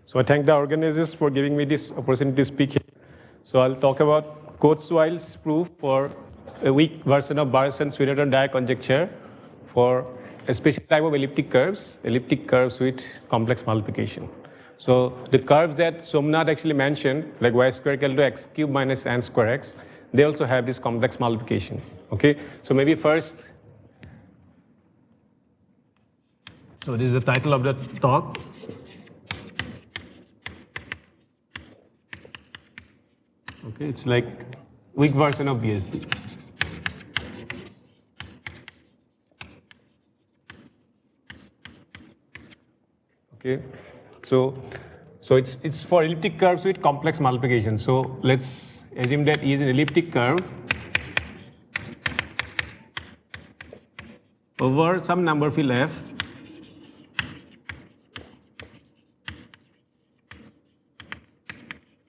So I thank the organizers for giving me this opportunity to speak here. So I'll talk about Coates-Wiles proof for a weak version of Birch and Swinnerton-Dyer conjecture for a special type of elliptic curves with complex multiplication. So the curves that Somnath actually mentioned, like y square equal to x cube minus n square x, they also have this complex multiplication. Okay, so maybe first. So this is the title of the talk. Okay, it's like weak version of BSD. Okay, so it's for elliptic curves with complex multiplication. So let's assume that E is an elliptic curve over some number field f.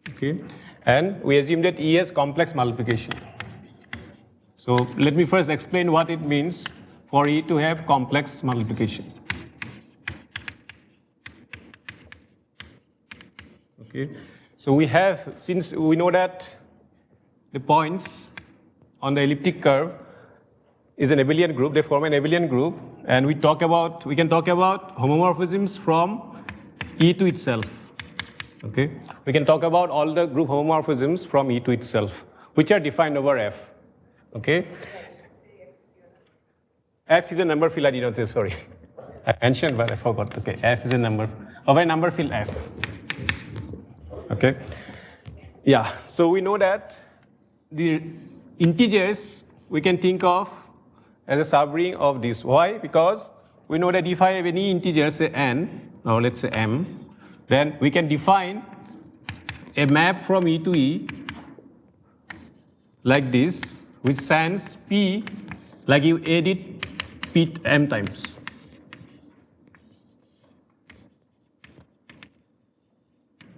Okay, and we assume that E has complex multiplication. So let me first explain what it means for E to have complex multiplication. Okay, so we have, since we know that the points on the elliptic curve is an abelian group, they form an abelian group, and we can talk about homomorphisms from E to itself. Okay, we can talk about all the group homomorphisms from E to itself, which are defined over F. Okay, F is a number field. I did not say, sorry, I mentioned but I forgot. Okay, F is a number of a number field F. Okay, yeah. So we know that the integers we can think of as a subring of this. Why? Because we know that if I have any integer, say n, or let's say m, then we can define a map from E to E like this, which sans P, like you edit P m times.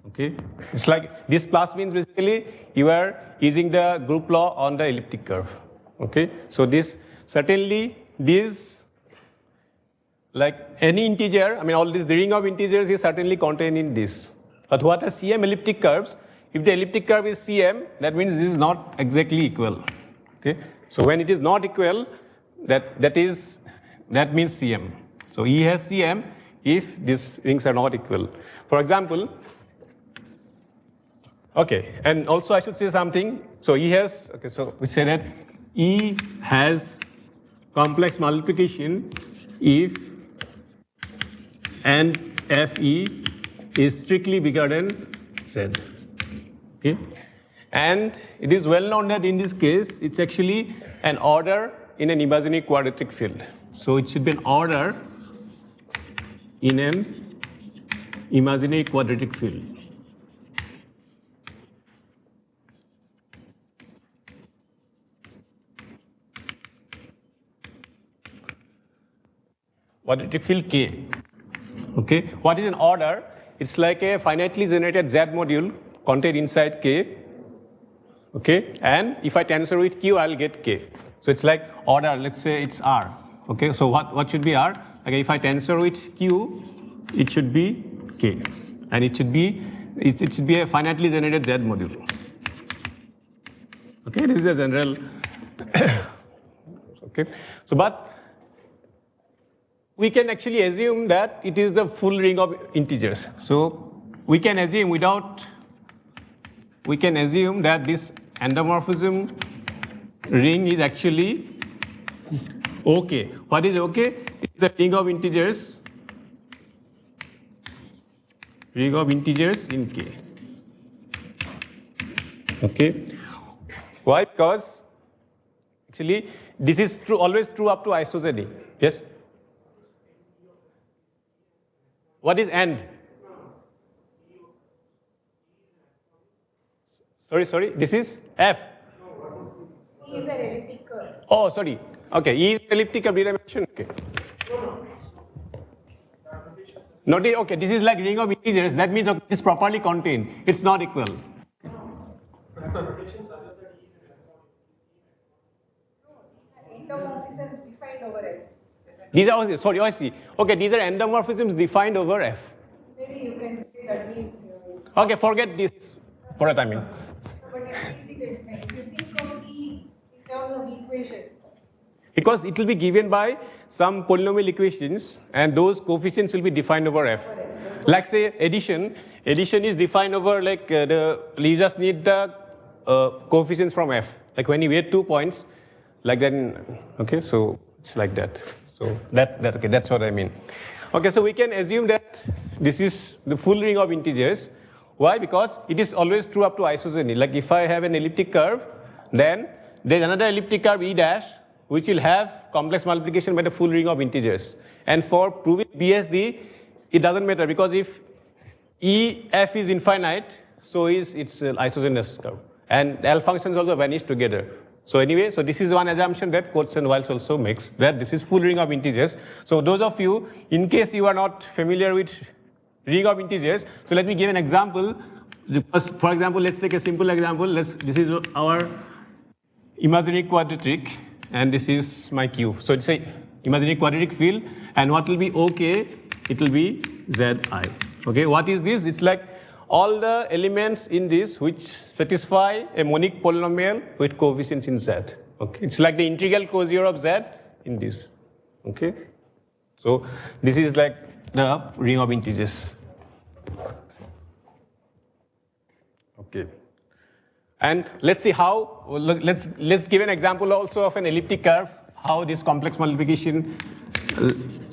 Okay, it's like this plus means basically you are using the group law on the elliptic curve. Okay, so this certainly this, like any integer, I mean all this, the ring of integers is certainly contained in this. But what are CM elliptic curves? If the elliptic curve is CM, that means this is not exactly equal. Okay, so when it is not equal, that means CM. So E has CM if these rings are not equal. For example, okay, and also I should say something. So E has, okay, so we say that E has complex multiplication if and Fe is strictly bigger than Z. Okay, and it is well known that in this case it's actually an order in an imaginary quadratic field. So it should be an order in an imaginary quadratic field. Quadratic field K. Okay, what is an order? It's like a finitely generated Z module contained inside K. Okay, and if I tensor with Q, I'll get K. So it's like order, let's say it's R. Okay, so what should be R? Okay, if I tensor with Q, it should be K, and it should be a finitely generated Z module. Okay, this is a general. Okay, so but we can actually assume that it is the full ring of integers. So we can assume that this endomorphism ring is actually OK. What is OK? It's the ring of integers in K. Okay. Why? Because actually this is true, always true up to isozeny. Yes? What is end? Sorry, this is F. E is an elliptic curve. Oh, sorry. Okay, E is elliptic curve, did I mention? Okay. Not okay, this is like ring of integers, that means okay, it's properly contained. It's not equal. Endomorphisms defined over F. These are, sorry, I see. Okay, these are endomorphisms defined over F. Maybe you can say that means Okay, forget this for a timing. But it's easy to explain. If you think of E in terms of equations, Because it will be given by some polynomial equations, and those coefficients will be defined over f. Like say addition is defined over like you just need the coefficients from f. Like when you add 2 points, like then, okay, so it's like that. So okay, that's what I mean. Okay, so we can assume that this is the full ring of integers. Why? Because it is always true up to isogeny. Like if I have an elliptic curve, then there's another elliptic curve E dash, which will have complex multiplication by the full ring of integers. And for proving BSD, it doesn't matter, because if EF is infinite, so it's an isosceles curve. And L functions also vanish together. So anyway, so this is one assumption that Coates-Wiles also makes, that this is full ring of integers. So those of you, in case you are not familiar with ring of integers, so let me give an example. For example, let's take a simple example. This is our imaginary quadratic, and this is my Q. So it's a imaginary quadratic field, and what will be OK? It will be Zi. Okay, what is this? It's like all the elements in this which satisfy a monic polynomial with coefficients in Z. Okay, it's like the integral cosure of Z in this. Okay, so this is like the ring of integers. Okay. And let's see how, let's give an example also of an elliptic curve, how this complex multiplication,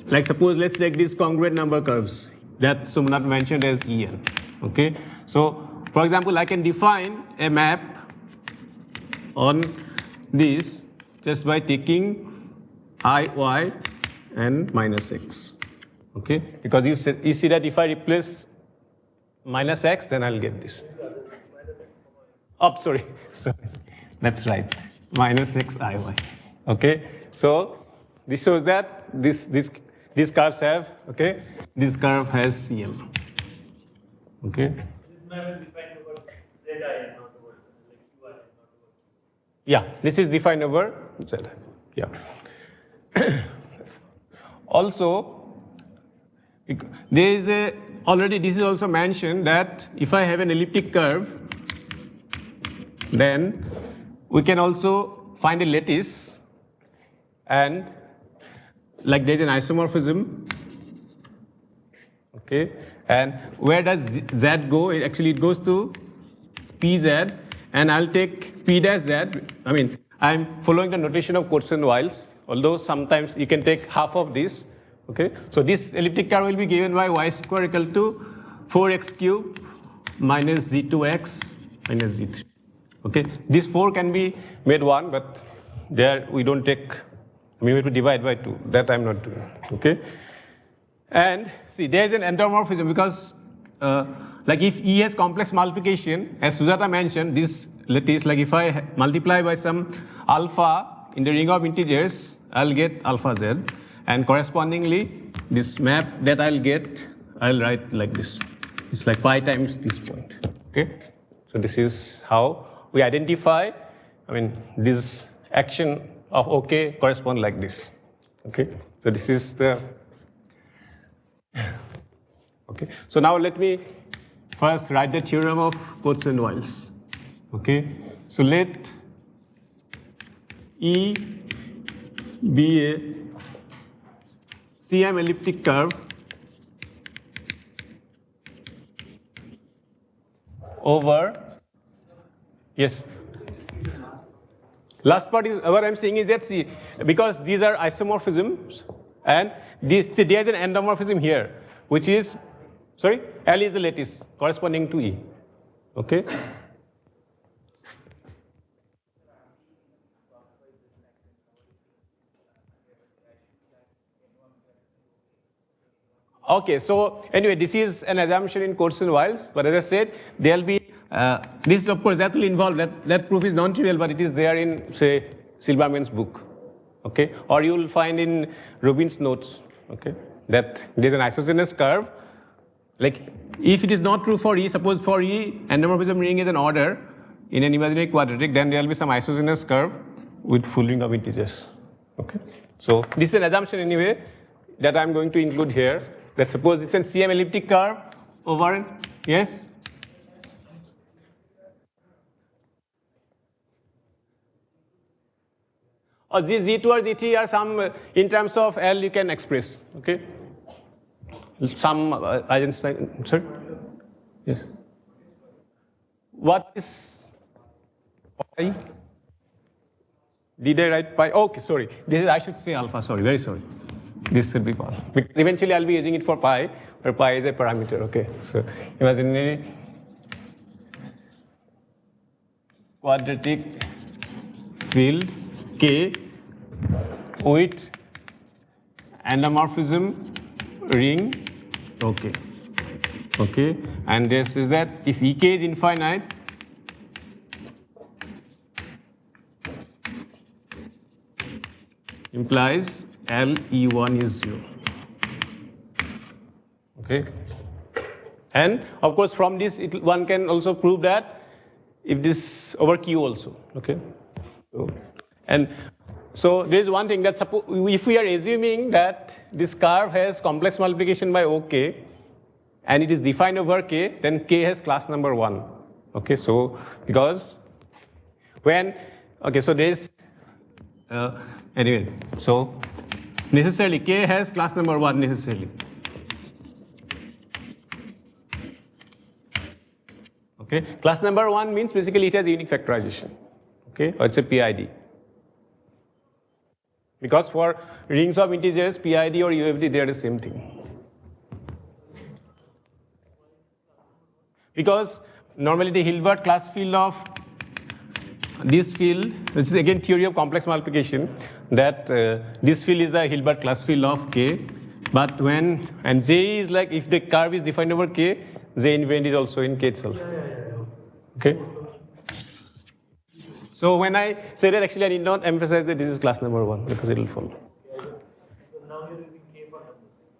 like suppose let's take these congruent number curves that Sumnath mentioned as En. Okay, so for example, I can define a map on this just by taking I, y, and minus x. Okay, because you see that if I replace minus x, then I'll get this. Oh, sorry, that's right, minus x I, y. Okay, so this shows that these curves have, okay, this curve has CM. Okay. This map is defined over Zi and not over like Qi and not over. Yeah, this is defined over Z. Yeah. Also, there is already this is also mentioned that if I have an elliptic curve, then we can also find a lattice, and like there's an isomorphism. Okay, and where does Z go? Actually, it goes to PZ, and I'll take P dash Z. I mean, I'm following the notation of Coates-Wiles, although sometimes you can take half of this. Okay, so this elliptic curve will be given by y square equal to 4x cubed minus z2x minus z3. Okay, this 4 can be made 1, but there we don't take, I mean, we have to divide by 2. That I'm not doing. Okay, and see, there is an endomorphism because, like if E has complex multiplication, as Sujata mentioned, this lattice, like if I multiply by some alpha in the ring of integers, I'll get alpha z, and correspondingly, this map that I'll get, I'll write like this. It's like pi times this point. Okay, so this is how we identify, I mean, this action of OK correspond like this. Okay, so this is the, okay. So now let me first write the theorem of Coates-Wiles. Okay, so let E be a CM elliptic curve over, yes. Last part is, what I'm saying is that, see, because these are isomorphisms, and see, there's an endomorphism here, which is, sorry, L is the lattice corresponding to E. Okay? Okay, so anyway, this is an assumption in Coates-Wiles, but as I said, there'll be, this of course, that will involve, that proof is non-trivial, but it is there in, say, Silberman's book, okay? Or you will find in Rubin's notes, okay? That there's an isosceles curve. Like, if it is not true for E, suppose for E, endomorphism ring is an order in an imaginary quadratic, then there will be some isosceles curve with full ring of integers, okay? So this is an assumption anyway that I'm going to include here. Let's suppose it's a CM elliptic curve over, yes? or Z2 or Z3 are some, in terms of L you can express, okay? Some, sorry? Yes. What is pi? Did I write pi? Okay, sorry. This is, I should say alpha, sorry, very sorry. This should be pi. Because eventually I'll be using it for pi, where pi is a parameter, okay? So imaginary quadratic field K with endomorphism ring, okay. Okay, and this is that if Ek is infinite, implies LE1 is 0. Okay, and of course from this one can also prove that if this over Q also. Okay, so, and so there is one thing that if we are assuming that this curve has complex multiplication by OK, and it is defined over K, then K has class number 1. Okay, so because when, okay, so there is, anyway, so necessarily K has class number 1 necessarily. Okay, class number 1 means basically it has unique factorization. Okay, or it's a PID. Because for rings of integers, PID or UFD, they are the same thing. Because normally the Hilbert class field of this field, which is again theory of complex multiplication, that this field is the Hilbert class field of K, but when, and J is like, if the curve is defined over K, J invariant is also in K itself. Okay? So when I say that, actually I need not emphasize that this is class number 1, because it will follow. Now you're using K for number.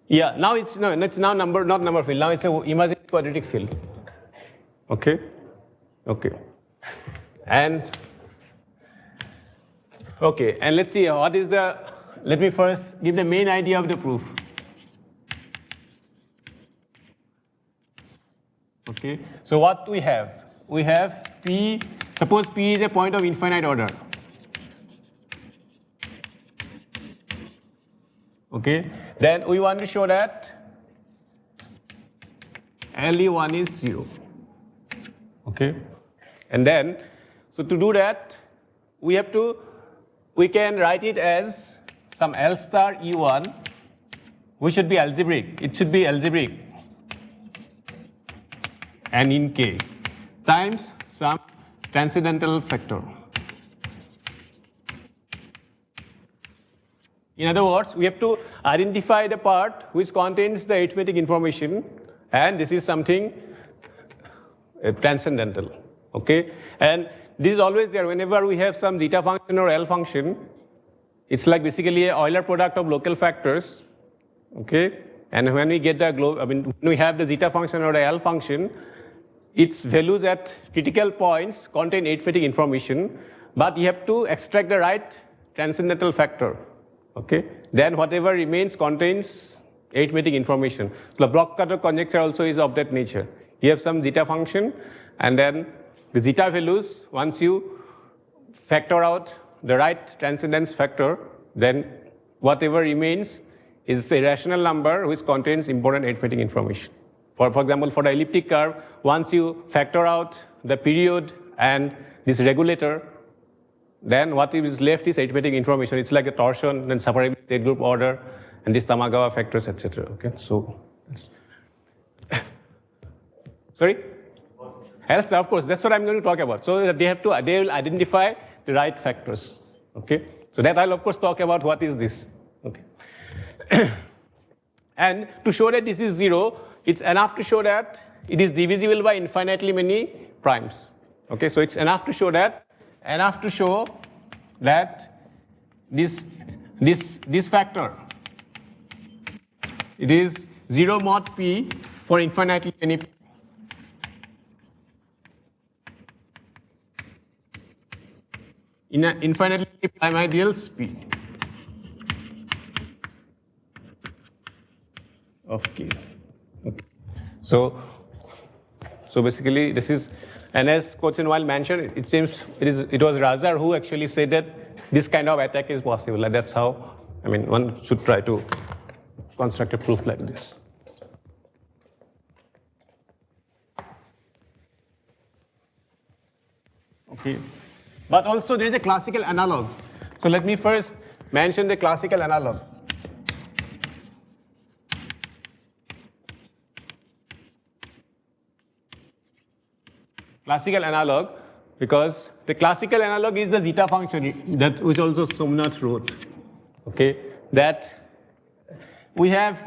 Yeah, now it's, no, it's now number, not number field, now it's a imaginary quadratic field. Okay, okay, and okay, and let's see what is the, let me first give the main idea of the proof. Okay, so what we have P, suppose P is a point of infinite order. Okay, then we want to show that LE1 is 0. Okay, and then, so to do that, we can write it as some L star E1, which should be algebraic. It should be algebraic, and in K, times some transcendental factor. In other words, we have to identify the part which contains the arithmetic information, and this is something transcendental, okay? And this is always there whenever we have some zeta function or L function. It's like basically an Euler product of local factors, okay? And when we get the when we have the zeta function or the L function, its values at critical points contain arithmetic information, but you have to extract the right transcendental factor, okay? Then whatever remains contains arithmetic information. The block-cutter conjecture also is of that nature. You have some zeta function, and then the zeta values, once you factor out the right transcendence factor, then whatever remains is a rational number which contains important arithmetic information. For example, for the elliptic curve, once you factor out the period and this regulator, then what is left is arithmetic information. It's like a torsion, then separable state group order, and these Tamagawa factors, etc. Okay, so. Sorry? Else, of course, that's what I'm going to talk about. So that they will identify the right factors. Okay? So that I'll of course talk about what is this. Okay. And to show that this is 0, it's enough to show that it is divisible by infinitely many primes. Okay, so it's enough to show that this factor, it is 0 mod p for infinitely many p. In an infinitely prime ideals P of K. Okay. So basically this is, and as Coates-Wiles mentioned, it seems it was Razar who actually said that this kind of attack is possible. And that's how, I mean, one should try to construct a proof like this. Okay, but also there is a classical analog. So let me first mention the classical analog. Classical analog, because the classical analog is the zeta function that which also Somnath wrote. Okay, that we have,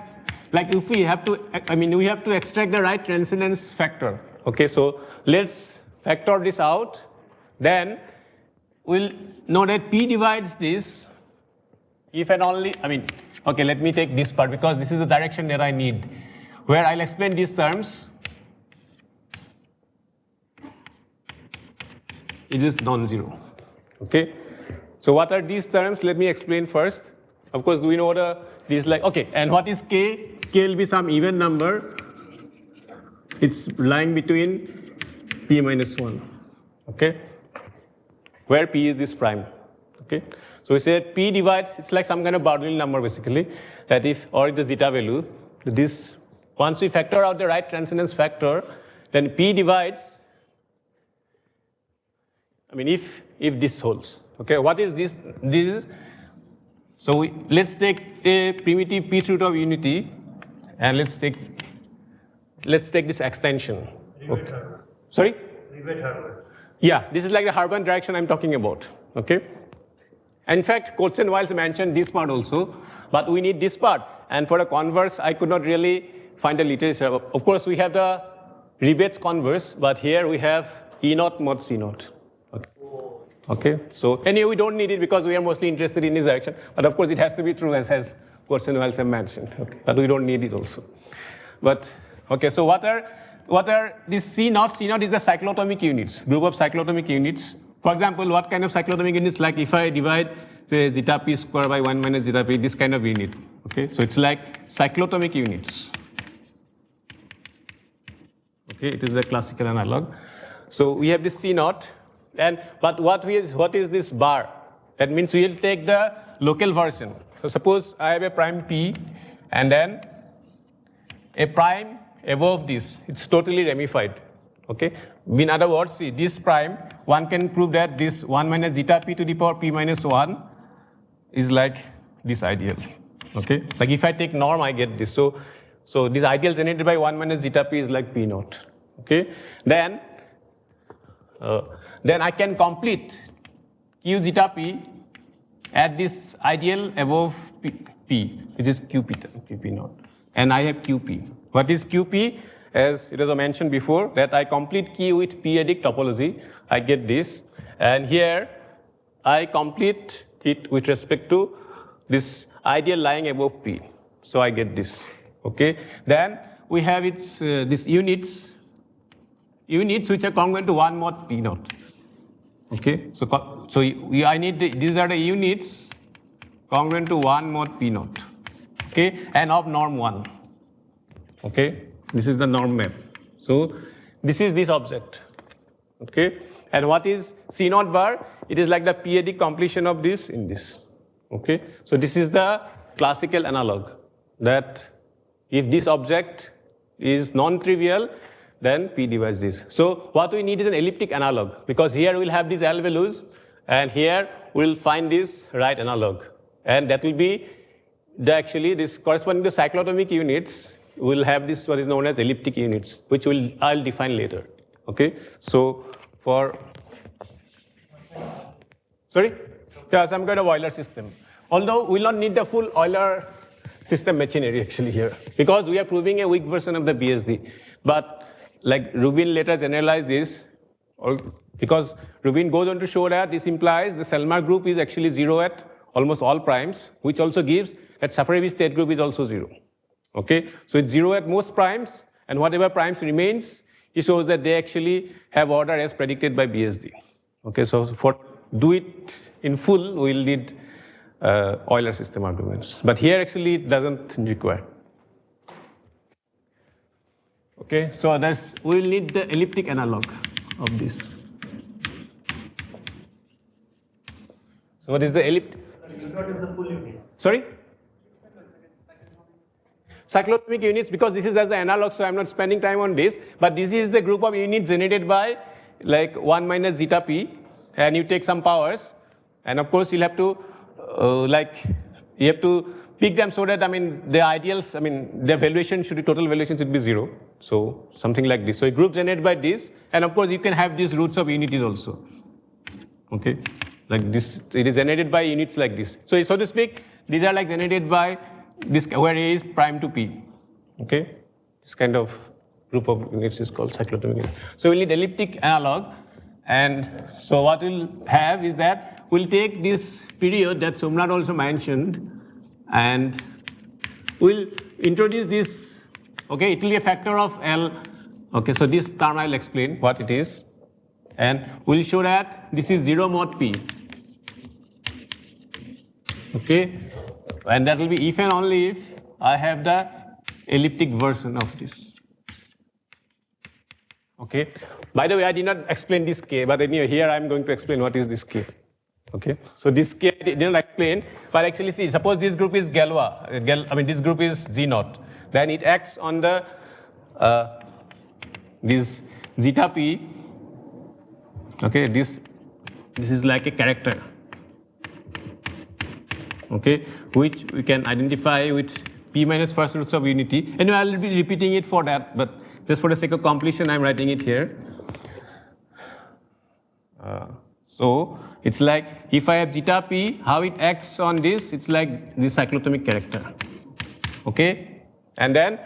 like if we have to, I mean, we have to extract the right transcendence factor. Okay, so let's factor this out. Then we'll know that P divides this if and only, I mean, okay, let me take this part because this is the direction that I need, where I'll explain these terms. It is non-zero. Okay, so what are these terms? Let me explain first. Of course, we know these like, okay, and what is K? K will be some even number. It's lying between P minus 1. Okay, where P is this prime. Okay, so we said P divides, it's like some kind of Bernoulli number basically, that if, or the zeta value, this, once we factor out the right transcendence factor, then P divides, I mean, if this holds. Okay, what is this? This is, so let's take a primitive P root of unity, and let's take this extension. Okay. Sorry? Yeah, this is like the Harbin direction I'm talking about. Okay. In fact, Coates-Wiles mentioned this part also, but we need this part. And for the converse, I could not really find the literature. Of course, we have the Rivet's converse, but here we have ENOT mod CNOT. Okay, so anyway, we don't need it because we are mostly interested in this direction. But of course, it has to be true as Coates-Wiles have mentioned. Okay, but we don't need it also. But okay, so what are these CNOT? CNOT is the cyclotomic units, group of cyclotomic units. For example, what kind of cyclotomic units? Like if I divide say zeta p square by 1 minus zeta p, this kind of unit. Okay, so it's like cyclotomic units. Okay, it is the classical analog. So we have this CNOT. But what is this bar? That means we will take the local version. So suppose I have a prime P and then a prime above this. It's totally ramified. Okay. In other words, see this prime, one can prove that this 1 minus zeta p to the power p minus 1 is like this ideal. Okay. Like if I take norm, I get this. So this ideal generated by 1 minus zeta p is like p naught. Okay. Then I can complete q zeta p at this ideal above p, which is qp naught. And I have qp. What is qp? As it was mentioned before, that I complete q with p-adic topology, I get this. And here, I complete it with respect to this ideal lying above p. So I get this. Okay. Then we have its these units which are congruent to 1 mod p naught. Okay, so I need these are the units congruent to 1 mod p naught. Okay, and of norm 1. Okay, this is the norm map. So this is this object. Okay, and what is C naught bar? It is like the p-adic completion of this in this. Okay, so this is the classical analog, that if this object is non-trivial, then P divides this. So what we need is an elliptic analog, because here we'll have these L values, and here we'll find this right analog. And that will be actually this corresponding to cyclotomic units, we'll have this what is known as elliptic units, which I'll define later. Okay, so for, sorry? Yeah, some kind of Euler system. Although we'll not need the full Euler system machinery actually here, because we are proving a weak version of the BSD. But like Rubin later generalized this, because Rubin goes on to show that this implies the Selmar group is actually 0 at almost all primes, which also gives that Safarevi state group is also 0. Okay, so it's 0 at most primes, and whatever primes remains, it shows that they actually have order as predicted by BSD. Okay, so for do it in full, we'll need Euler system arguments. But here actually it doesn't require. Okay, so we'll need the elliptic analog of this. So what is the elliptic? ENOT is the full unit. Sorry? Cyclotomic units, because this is as the analog, so I'm not spending time on this, but this is the group of units generated by like 1 minus zeta p, and you take some powers, and of course you'll have to you have to pick them so that, I mean, the ideals, I mean, their valuation should be, total valuation should be 0. So something like this. So a group generated by this, and of course you can have these roots of unities also. Okay, like this, it is generated by units like this. So to speak, these are like generated by this, where A is prime to P. Okay, this kind of group of units is called cyclotomic unit. So we'll need elliptic analog, and so what we'll have is that we'll take this period that Somnath also mentioned, and we'll introduce this. Okay, it will be a factor of L. Okay, so this term I'll explain what it is, and we'll show that this is 0 mod P. Okay, and that will be if and only if I have the elliptic version of this. Okay. By the way, I did not explain this K, but anyway, here I'm going to explain what is this K. Okay. So this K I didn't explain, but actually see, suppose this group is this group is Z0. Then it acts on the this zeta P. Okay, this is like a character. Okay, which we can identify with P minus first roots of unity. Anyway, I'll be repeating it for that, but just for the sake of completion, I'm writing it here. So it's like if I have zeta P, how it acts on this, it's like this cyclotomic character. Okay, and then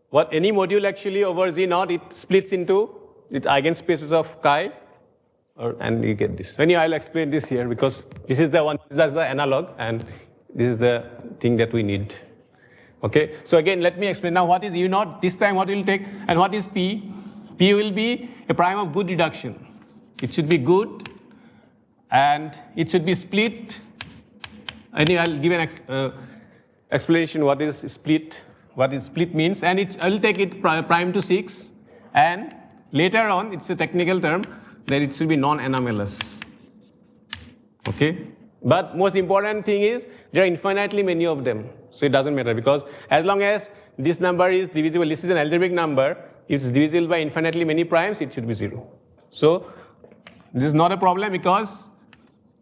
what any module actually over Z0, it splits into its eigenspaces of chi. And you get this. Anyway, I'll explain this here because this is the one, that's the analog, and this is the thing that we need. Okay, so again, let me explain now what is ENOT. This time what we'll take, and what is P? P will be a prime of good reduction. It should be good, and it should be split. Anyway, I'll give an explanation what is split means, and I'll take it prime to 6, and later on, it's a technical term, that it should be non-anomalous. Okay, but most important thing is there are infinitely many of them, so it doesn't matter, because as long as this number is divisible, this is an algebraic number, if it's divisible by infinitely many primes, it should be 0. So this is not a problem because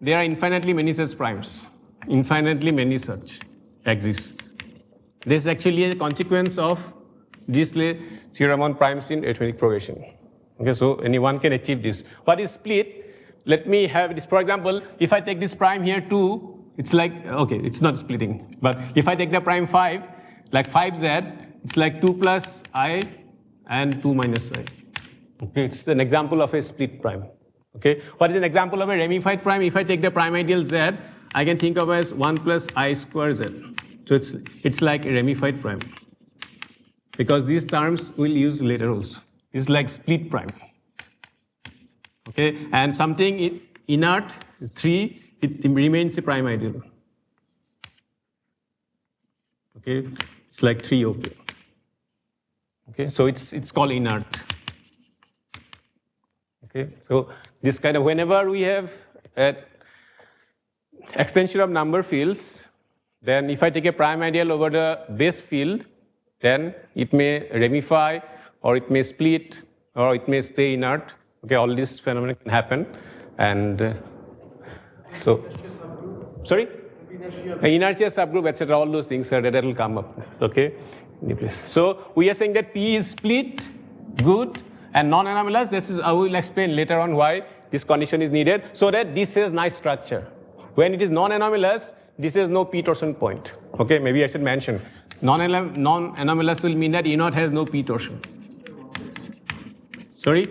there are infinitely many such primes. Infinitely many such exist. This is actually a consequence of this theorem on primes in arithmetic progression. Okay, so anyone can achieve this. What is split? Let me have this. For example, if I take this prime here 2, it's like, okay, it's not splitting. But if I take the prime 5, like 5z, it's like 2 plus I and 2 minus I. Okay, it's an example of a split prime. Okay, what is an example of a ramified prime? If I take the prime ideal z, I can think of as 1 plus I square z. So it's like a ramified prime. Because these terms we'll use later also. It's like split prime. Okay, and something inert 3, it remains a prime ideal. Okay, it's like 3 okay. Okay, so it's called inert. Okay, so this kind of, whenever we have an extension of number fields, then if I take a prime ideal over the base field, then it may ramify, or it may split, or it may stay inert. Okay, all these phenomena can happen, and so. Sorry? Inertia subgroup, etc. All those things that will come up. Okay, so we are saying that P is split, good, and non-anomalous. This is I will explain later on why this condition is needed, so that this has nice structure. When it is non-anomalous, this has no P torsion point. Okay, maybe I should mention non-anomalous will mean that ENOT has no P torsion. Sorry?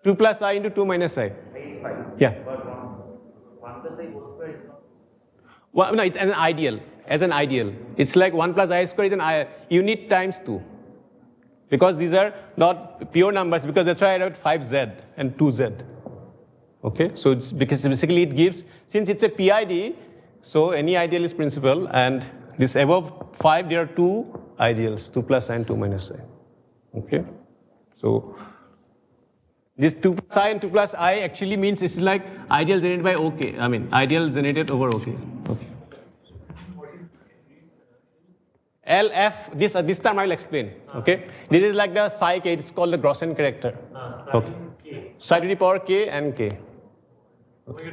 2 plus I into 2 minus I. Yeah. Well, no, it's an ideal. As an ideal, it's like 1 plus I square is an unit times 2. Because these are not pure numbers, because that's why I wrote 5z and 2z. Okay, so it's because basically it gives, since it's a PID, so any ideal is principal, and this above 5, there are 2 ideals, 2 plus I and 2 minus I. Okay, so This 2 plus I and 2 plus I actually means it's like ideal generated by OK. I mean, ideal generated over OK. Okay. LF, this term I'll explain. Okay. This is like the psi k, it's called the Grosse character. Okay. Psi to the power k and k. Okay.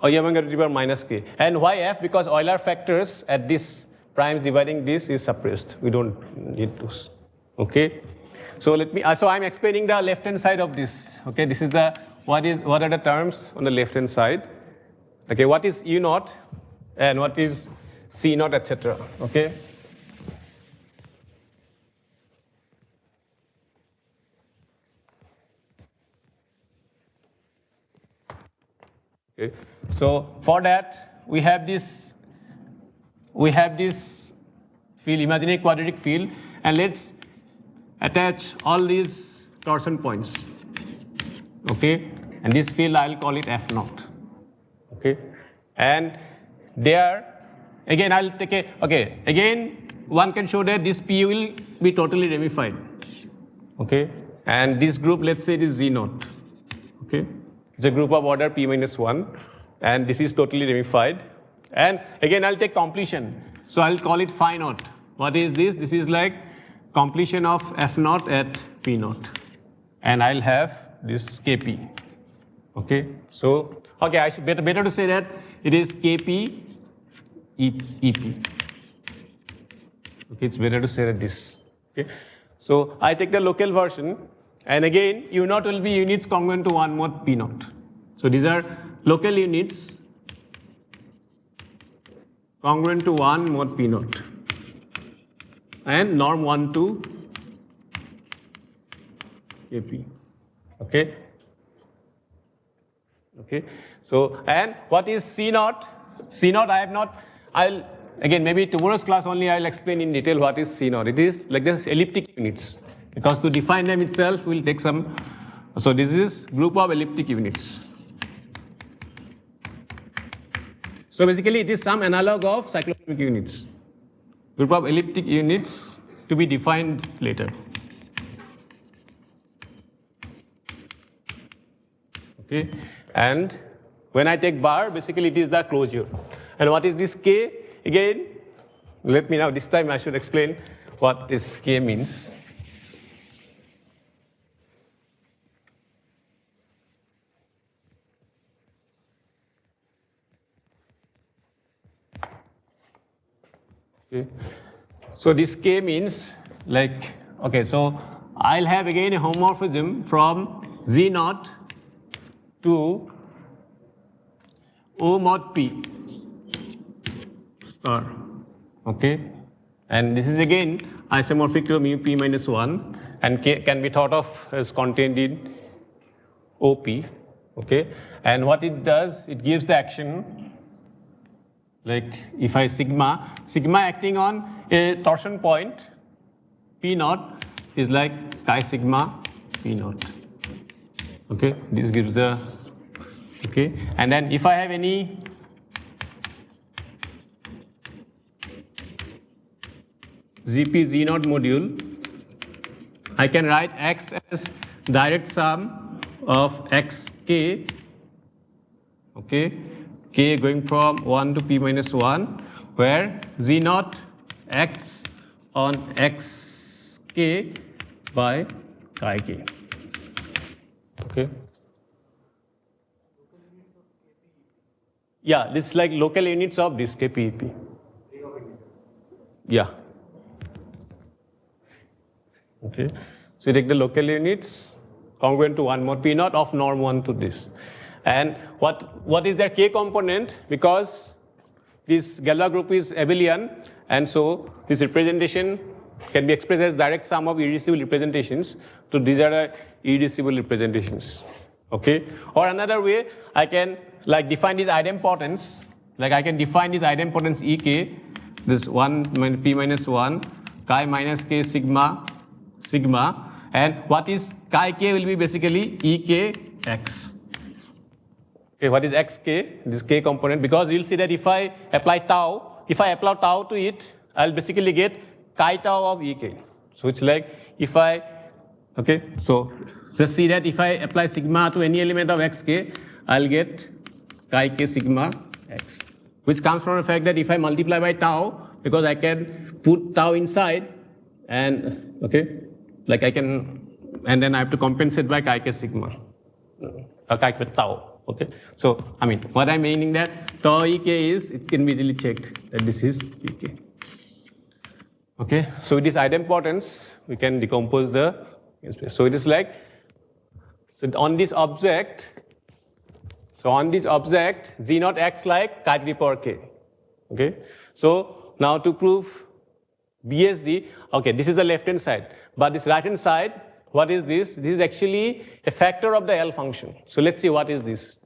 Oh, yeah, omega to the power minus k. And why f? Because Euler factors at this primes dividing this is suppressed. We don't need those. Okay. So so I'm explaining the left hand side of this. Okay. This is what are the terms on the left hand side? Okay. What is ENOT and what is CNOT, etc. Okay. Okay. So for that we have this field, imaginary quadratic field, and let's attach all these torsion points. Okay. And this field I'll call it F0. Okay. And there again I'll take again one can show that this P will be totally ramified. Okay. And this group, let's say it is Z0. Okay. It's a group of order P minus 1, and this is totally ramified. And again I'll take completion. So I'll call it phi naught. What is this? This is like completion of F0 at P0. And I'll have this Kp. Okay. So I should better to say that it is Kp EP. Okay, it's better to say that this. Okay. So I take the local version, and again U0 will be units congruent to 1 mod P0. So these are local units congruent to 1 mod P0 and norm 1 to Kp. Okay. Okay. So and what is C0? C0 I have not. I'll again maybe tomorrow's class only I'll explain in detail what is C0. It is like this elliptic units, because to define them itself will take some. So this is group of elliptic units. So basically it is some analog of cyclotomic units, group of elliptic units to be defined later. Okay. And when I take bar, basically it is the closure. And what is this K? Again, let me now, this time I should explain what this K means. Okay. So this K means like, okay, so I'll have again a homomorphism from Z0 to O mod P star. Okay. And this is again isomorphic to mu P minus 1 and K can be thought of as contained in OP. Okay. And what it does, it gives the action like if I sigma acting on a torsion point P0 is like chi sigma P0. Okay. This gives the, okay. And then if I have any ZP Z0 module, I can write X as direct sum of xk, okay, k going from 1 to P minus 1, where Z0 acts on xk by chi k. Okay. Yeah, this is like local units of this KPEP. Yeah. Okay. So you take the local units congruent to 1 mod P0 of norm 1 to this. And what is their K component? Because this Galois group is abelian, and so this representation can be expressed as direct sum of irreducible representations. So these are irreducible representations. Okay. Or another way, I can like define this idempotence. Like I can define this idempotence Ek, this 1 P minus 1, chi minus k sigma, and what is chi k will be basically Ekx. Okay, what is xk? This k component, because you'll see that if I apply tau to it, I'll basically get chi tau of Ek. So it's like if I, okay, so Just see that if I apply sigma to any element of xk, I'll get chi k sigma x, which comes from the fact that if I multiply by tau, because I can put tau inside, and okay, like I can, and then I have to compensate by chi k sigma, chi k tau. Okay, so I mean, what I'm meaning that tau ek is, it can be easily checked that this is ek. Okay, so with this idempotence, we can decompose the space. So it is like, so on this object, Z0 acts like chi to the power k. Okay, so now to prove BSD, okay, this is the left hand side, but this right hand side, what is this? This is actually a factor of the L function. So let's see what is this.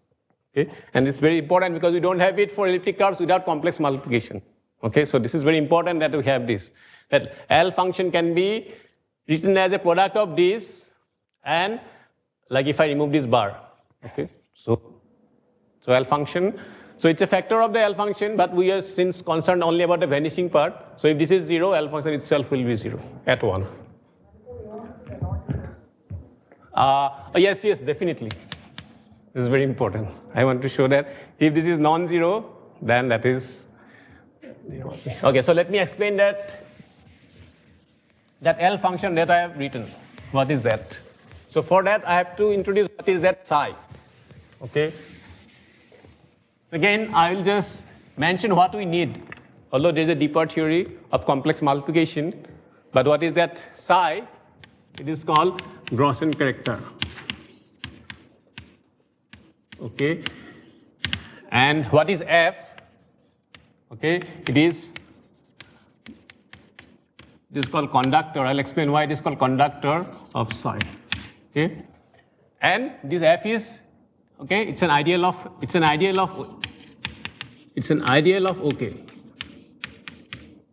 Okay, and it's very important because we don't have it for elliptic curves without complex multiplication. Okay, so this is very important that we have this. That L function can be written as a product of this and like if I remove this bar. Okay, so L function, so it's a factor of the L function, but we are since concerned only about the vanishing part. So if this is 0, L function itself will be 0 at 1. Yes, definitely. This is very important. I want to show that if this is non-zero, then that is 0. Okay, so let me explain that L function that I have written. What is that? So for that, I have to introduce what is that psi. Okay. Again, I will just mention what we need. Although there is a deeper theory of complex multiplication, but what is that psi? It is called Grosse character. Okay. And what is f? Okay, it is called conductor. I'll explain why it is called conductor of psi. Okay, and this f is, okay, it's an ideal of OK,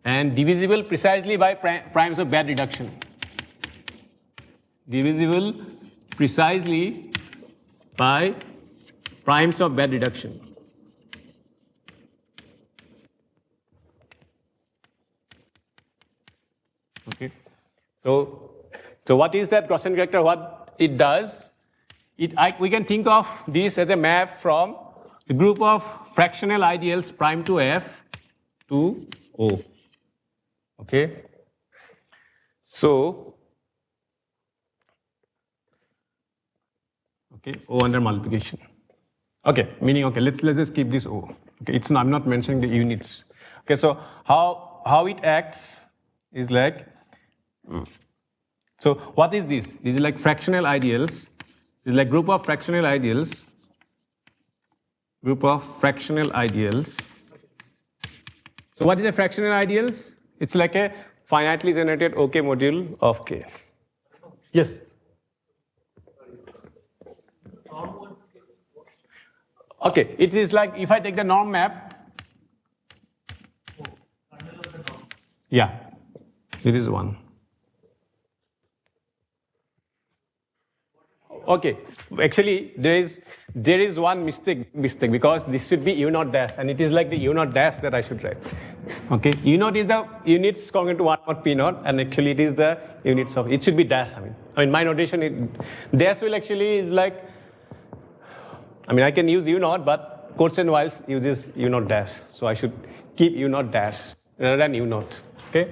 and divisible precisely by primes of bad reduction. Divisible precisely by primes of bad reduction. Okay, so what is that Grosse character? What it does? We can think of this as a map from a group of fractional ideals prime to f to O. Okay, so okay, O under multiplication. Okay, meaning okay, let's just keep this O. Okay, I'm not mentioning the units. Okay, so how it acts is like. So what is this? This is like fractional ideals. This is like group of fractional ideals. Group of fractional ideals. So what is a fractional ideals? It's like a finitely generated OK module of K. Yes. Okay, it is like if I take the norm map. Yeah, it is 1. Okay, actually there is one mistake because this should be ENOT dash, and it is like the ENOT dash that I should write. Okay, ENOT is the units congruent to 1 mod P naught, and actually it is the units of, it should be dash. I mean my notation, dash will actually is like, I mean I can use ENOT, but Coates-Wiles uses ENOT dash, so I should keep ENOT dash rather than ENOT. Okay,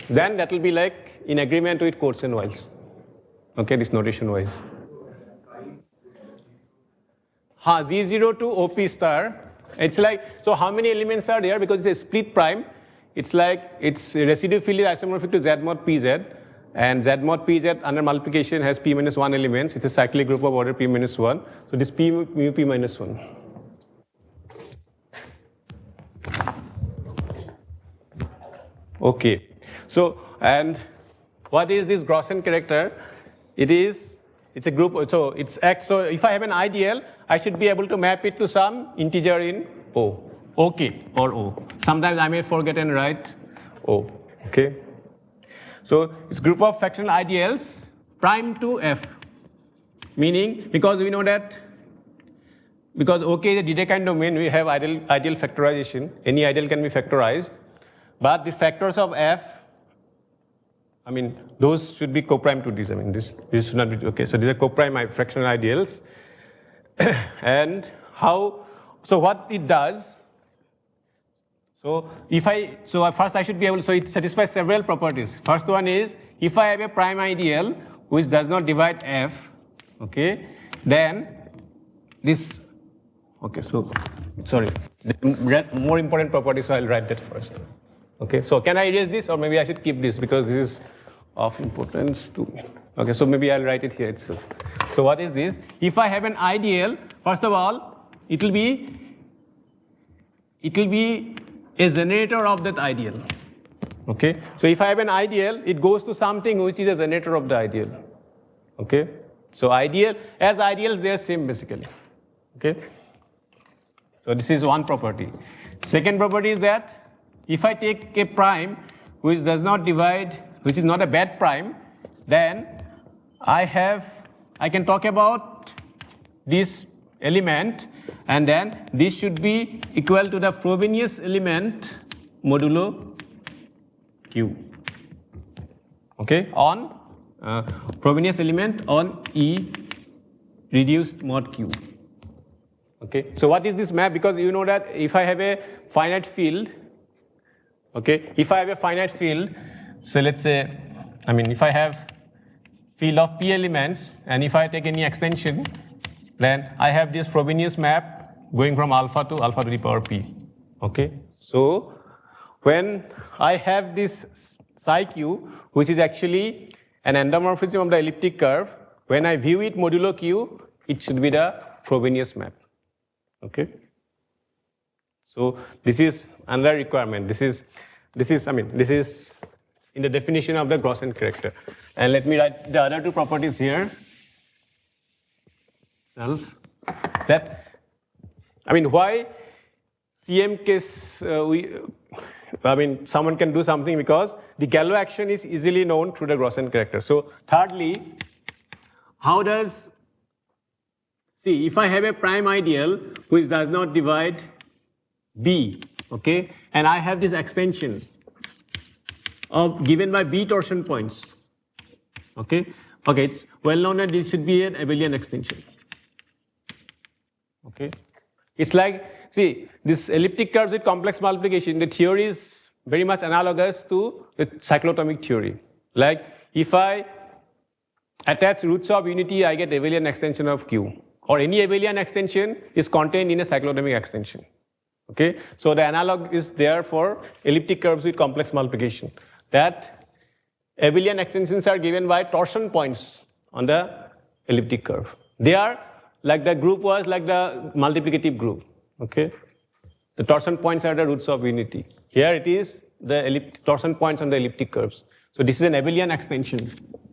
then that will be like in agreement with Coates-Wiles. Okay, this notation wise. Z0 to OP star, it's like, so how many elements are there? Because it's a split prime, it's like, its residue field is isomorphic to Z mod PZ, and Z mod PZ under multiplication has P minus 1 elements. It's a cyclic group of order P minus 1. So this P mu P minus 1. Okay, so, and what is this Grosse character? It's a group, so it's X. So if I have an ideal, I should be able to map it to some integer in O. OK or O. Sometimes I may forget and write O. Okay. So it's group of fractional ideals prime to F. Meaning, because we know that, because OK is a Dedekind domain, we have ideal factorization. Any ideal can be factorized. But the factors of F, I mean, those should be co-prime to these. I mean, this should not be, okay. So these are co-prime fractional ideals. And how, so what it does, so first I should be able, so it satisfies several properties. First one is, if I have a prime ideal which does not divide F, okay, then this, okay, so, sorry, the more important property, so I'll write that first. Okay, so can I erase this, or maybe I should keep this because this is of importance to me. Okay, so maybe I'll write it here itself. So what is this? If I have an ideal, first of all, it will be a generator of that ideal. Okay, so if I have an ideal, it goes to something which is a generator of the ideal. Okay, so ideal, as ideals, they are same basically. Okay, so this is one property. Second property is that if I take a prime which does not divide, which is not a bad prime, then I can talk about this element, and then this should be equal to the Frobenius element modulo Q. Okay, on Frobenius element on E reduced mod Q. Okay, so what is this map? Because you know that if I have a finite field, okay, if I have a finite field, so let's say, I mean, if I have field of P elements, and if I take any extension, then I have this Frobenius map going from alpha to the power P. Okay, so when I have this psi q, which is actually an endomorphism of the elliptic curve, when I view it modulo q, it should be the Frobenius map. Okay, so this is another requirement. This is in the definition of the Grosse character. And let me write the other two properties here. That, I mean, why CM case, someone can do something because the Galois action is easily known through the Grosse character. So thirdly, how does, see, if I have a prime ideal which does not divide B, okay, and I have this extension of given by B torsion points, okay, it's well known that this should be an abelian extension. Okay, it's like, see, this elliptic curves with complex multiplication, the theory is very much analogous to the cyclotomic theory. Like, if I attach roots of unity, I get abelian extension of Q, or any abelian extension is contained in a cyclotomic extension. Okay, so the analog is there for elliptic curves with complex multiplication, that abelian extensions are given by torsion points on the elliptic curve. They are like the group was like the multiplicative group. Okay, the torsion points are the roots of unity. Here it is the torsion points on the elliptic curves. So this is an abelian extension.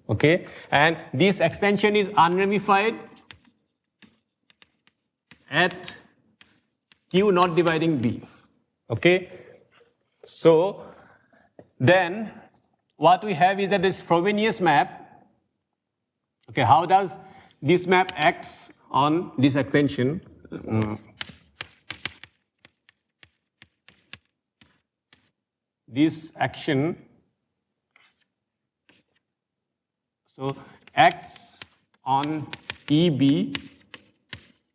Okay, and this extension is unramified at Q not dividing B. Okay, so then what we have is that this Frobenius map. Okay, how does this map acts on this extension? This action, so acts on EB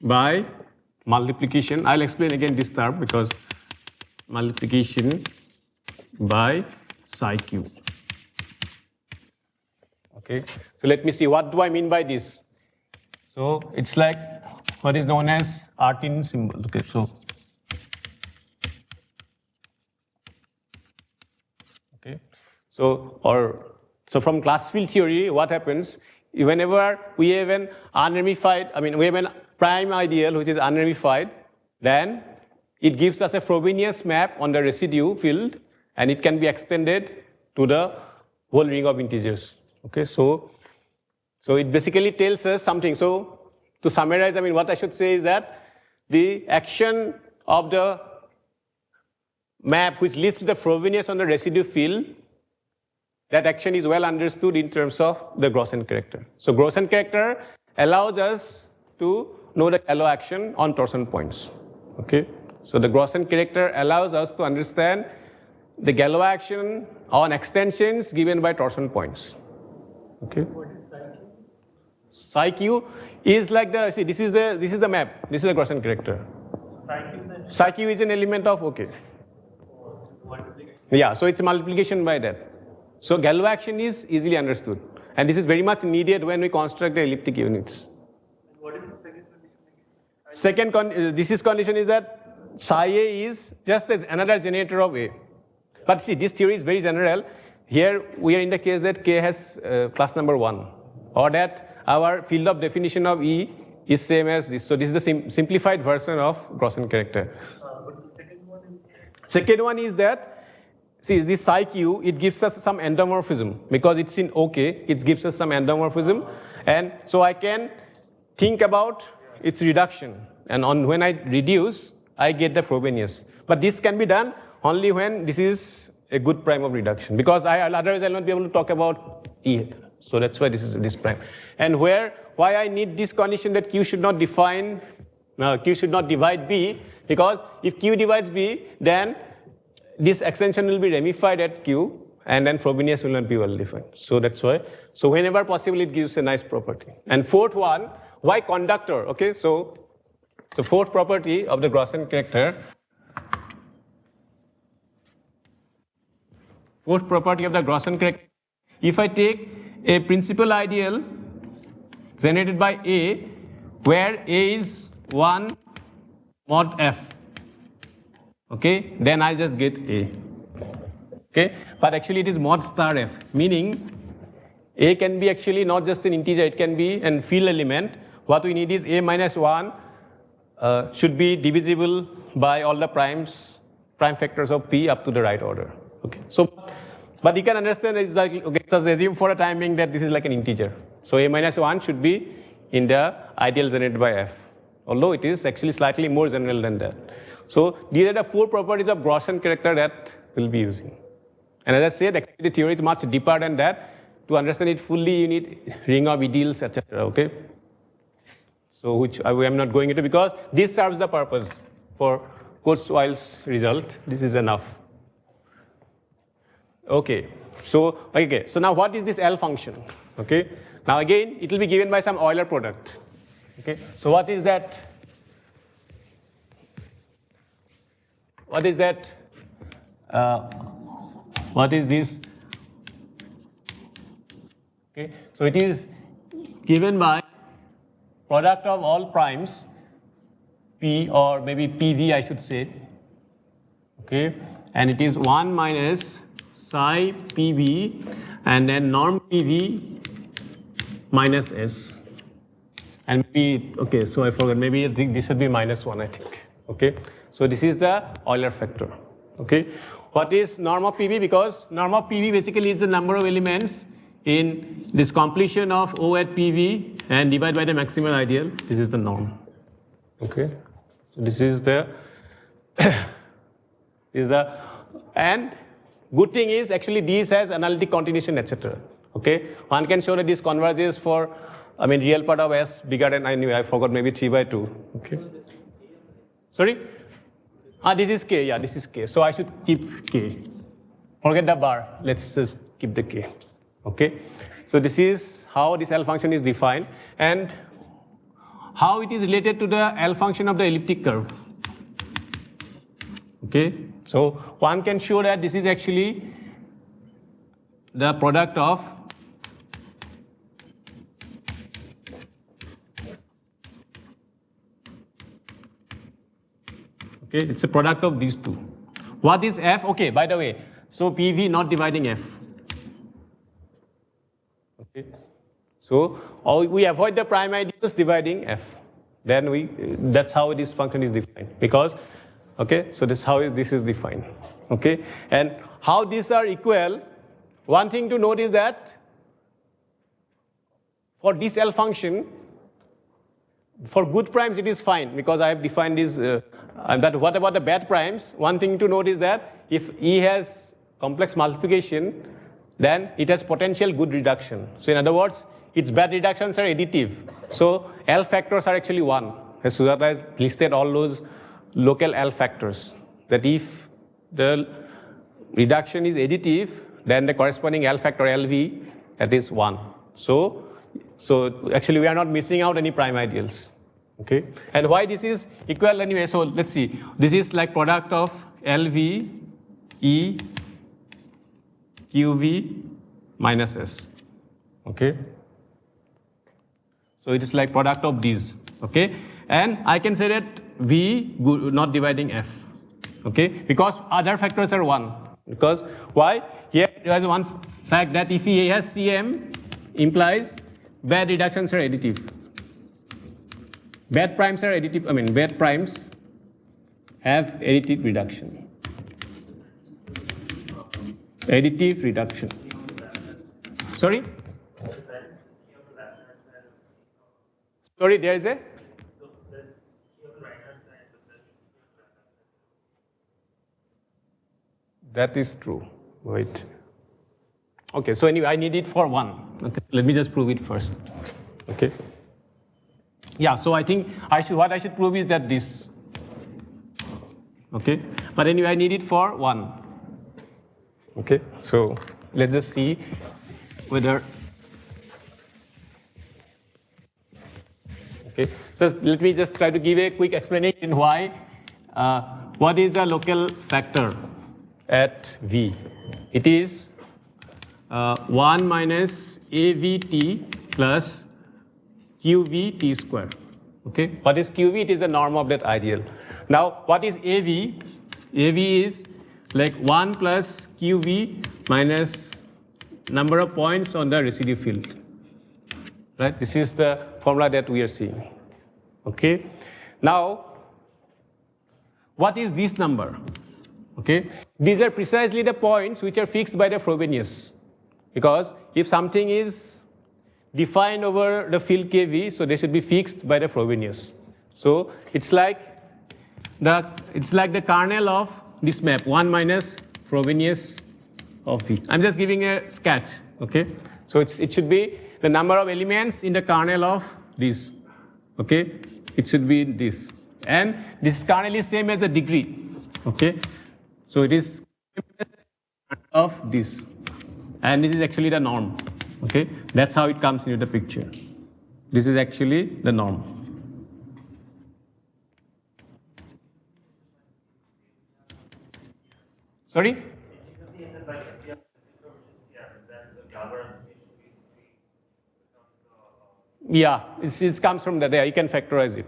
by multiplication. I'll explain again this term because multiplication by psi q. Okay, so let me see, what do I mean by this? So it's like what is known as Arkin symbol. Okay, so from class field theory, what happens whenever we have an unramified, we have a prime ideal which is unramified, then it gives us a Frobenius map on the residue field, and it can be extended to the whole ring of integers. Okay, so it basically tells us something. So to summarize, what I should say is that the action of the map which lifts the Frobenius on the residue field, that action is well understood in terms of the Grosse character. So Grosse character allows us to know the Galois action on torsion points. Okay, so the Grosse character allows us to understand the Galois action on extensions given by torsion points. Okay. What is Psi q is like the, see, this is the map. This is the Grosse character. Psi q is an element of, okay. Yeah, so it's a multiplication by that. So Galois action is easily understood. And this is very much needed when we construct the elliptic units. What is the second condition? This condition is that psi a is just as another generator of a. But see, this theory is very general. Here we are in the case that k has class number 1, or that our field of definition of E is same as this. So this is the simplified version of Grosse character. But the second one is? Second one is that, see, this psi q, it gives us some endomorphism. Because it's in OK, it gives us some endomorphism. And so I can think about its reduction. And when I reduce, I get the Frobenius. But this can be done only when this is a good prime of reduction. Because otherwise I'll not be able to talk about E. So that's why this is this prime. And why I need this condition that Q should not Q should not divide B, because if Q divides B, then this extension will be ramified at Q, and then Frobenius will not be well defined. So that's why. So whenever possible, it gives a nice property. And fourth one, why conductor? Okay, so the fourth property of the Grosse character. Fourth property of the Grosse character. If I take a principal ideal generated by A, where A is 1 mod F, okay, then I just get A. Okay, but actually it is mod star F, meaning A can be actually not just an integer, it can be an field element. What we need is A minus 1 should be divisible by all the prime factors of P up to the right order. Okay, so but you can understand it's like, okay, just assume for a time being that this is like an integer. So A minus 1 should be in the ideal generated by F, although it is actually slightly more general than that. So these are the four properties of Grosse character that we'll be using. And as I said, actually the theory is much deeper than that. To understand it fully, you need ring of ideals, etc. Okay. So which I am not going into, because this serves the purpose for Coates-Wiles result. This is enough. Okay. So now what is this L function? Okay. Now again, it will be given by some Euler product. Okay. So what is that? What is that? What is this? Okay. So it is given by product of all primes, P, or maybe PV I should say. Okay. And it is 1 minus psi PV and then norm PV minus S. And P, okay, so I forgot, maybe I think this should be minus 1, I think. Okay. So this is the Euler factor. Okay. What is norm of PV? Because norm of PV basically is the number of elements in this completion of O at PV and divide by the maximal ideal. This is the norm. Okay. So this is the and good thing is actually this has analytic continuation, etc. Okay. One can show that this converges for, I mean, real part of S bigger than, I forgot, maybe 3 by 2. Okay. Sorry? This is K. Yeah, this is K. So I should keep K. Forget the bar. Let's just keep the K. Okay. So this is how this L function is defined and how it is related to the L function of the elliptic curve. Okay. So one can show that this is actually the product of okay, it's a product of these two. What is F? Okay, by the way, so PV not dividing F. Okay. So we avoid the prime ideals dividing F. Then that's how this function is defined. Because, okay, so this is how this is defined. Okay, and how these are equal, one thing to note is that for this L function, for good primes it is fine because I have defined this, but what about the bad primes? One thing to note is that if E has complex multiplication, then it has potential good reduction. So in other words, its bad reductions are additive. So L factors are actually 1. As Sujata has listed all those local L factors. That if the reduction is additive, then the corresponding L factor LV, that is 1. So actually we are not missing out any prime ideals. Okay, and why this is equal anyway? So let's see. This is like product of LV, E, QV minus S. Okay. So it is like product of these. Okay, and I can say that V not dividing F. Okay, because other factors are 1. Because why? Here there is one fact that if he has CM implies bad reductions are additive. Bad primes are additive, bad primes have additive reduction. Additive reduction. Sorry? Sorry, there is a? That is true. Wait. Okay, so anyway, I need it for 1. Okay, let me just prove it first. Okay. Yeah, so I think what I should prove is that this. Okay, but anyway, I need it for 1. Okay, so let's just see whether. Okay, so let me just try to give a quick explanation why. What is the local factor at V? It is 1 minus AVT plus QV t square. Okay, what is QV? It is the norm of that ideal. Now, what is AV? AV is like 1 plus QV minus number of points on the residue field. Right? This is the formula that we are seeing. Okay. Now, what is this number? Okay. These are precisely the points which are fixed by the Frobenius. Because if something is defined over the field KV, so they should be fixed by the Frobenius. So it's like the kernel of this map, 1 minus Frobenius of V. I'm just giving a sketch. Okay. So it should be the number of elements in the kernel of this. Okay. It should be this. And this kernel is same as the degree. Okay. So it is of this. And this is actually the norm. Okay, that's how it comes into the picture. This is actually the norm. Sorry? Yeah, it comes from there. You can factorize it.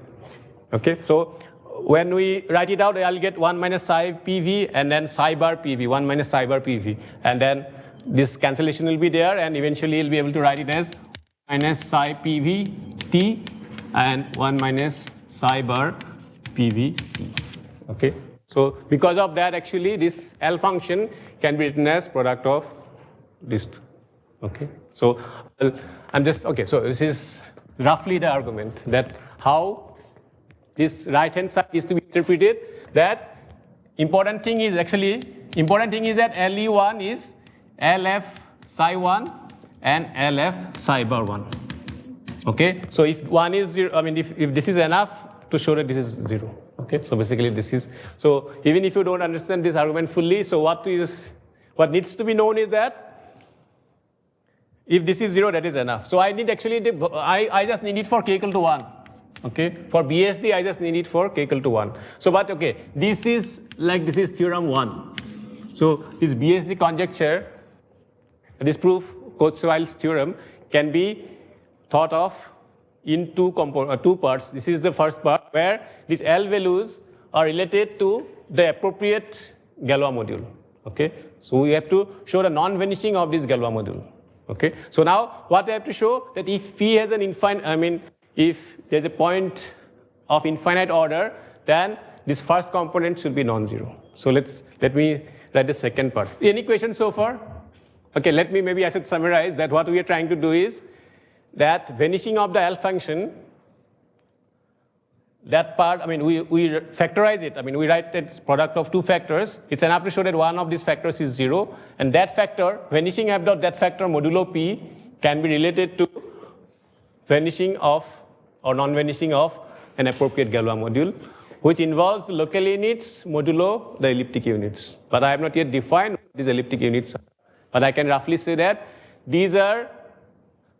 Okay, so when we write it out, I'll get 1 minus psi PV and then psi bar PV, 1 minus psi bar PV. And then this cancellation will be there, and eventually you'll be able to write it as minus psi PV T and 1 minus psi bar PV T. Okay, so because of that, actually, this L function can be written as product of this. Okay, so I'm just, okay, so this is roughly the argument that how this right hand side is to be interpreted. That important thing is that LE1 is LF psi 1 and LF psi bar 1. Okay, so if 1 is 0, if this is enough to show that this is 0. Okay, so basically this is, so even if you don't understand this argument fully, so what needs to be known is that if this is 0, that is enough. So I need actually, I just need it for k equal to 1. Okay, for BSD, I just need it for k equal to 1. So, but okay, this is theorem 1. So this BSD conjecture, this proof, Coates-Wiles theorem, can be thought of in two parts. This is the first part where these L values are related to the appropriate Galois module. Okay, so we have to show the non-vanishing of this Galois module. Okay, so now what I have to show that if P has an infinite, if there's a point of infinite order, then this first component should be non-zero. So let me write the second part. Any questions so far? Okay, maybe I should summarize that what we are trying to do is that vanishing of the L function, that part, we factorize it. We write its product of two factors. It's enough to show that one of these factors is 0. And that factor, vanishing of that factor modulo P, can be related to vanishing of or non-vanishing of an appropriate Galois module, which involves local units modulo the elliptic units. But I have not yet defined these elliptic units are. But I can roughly say that these are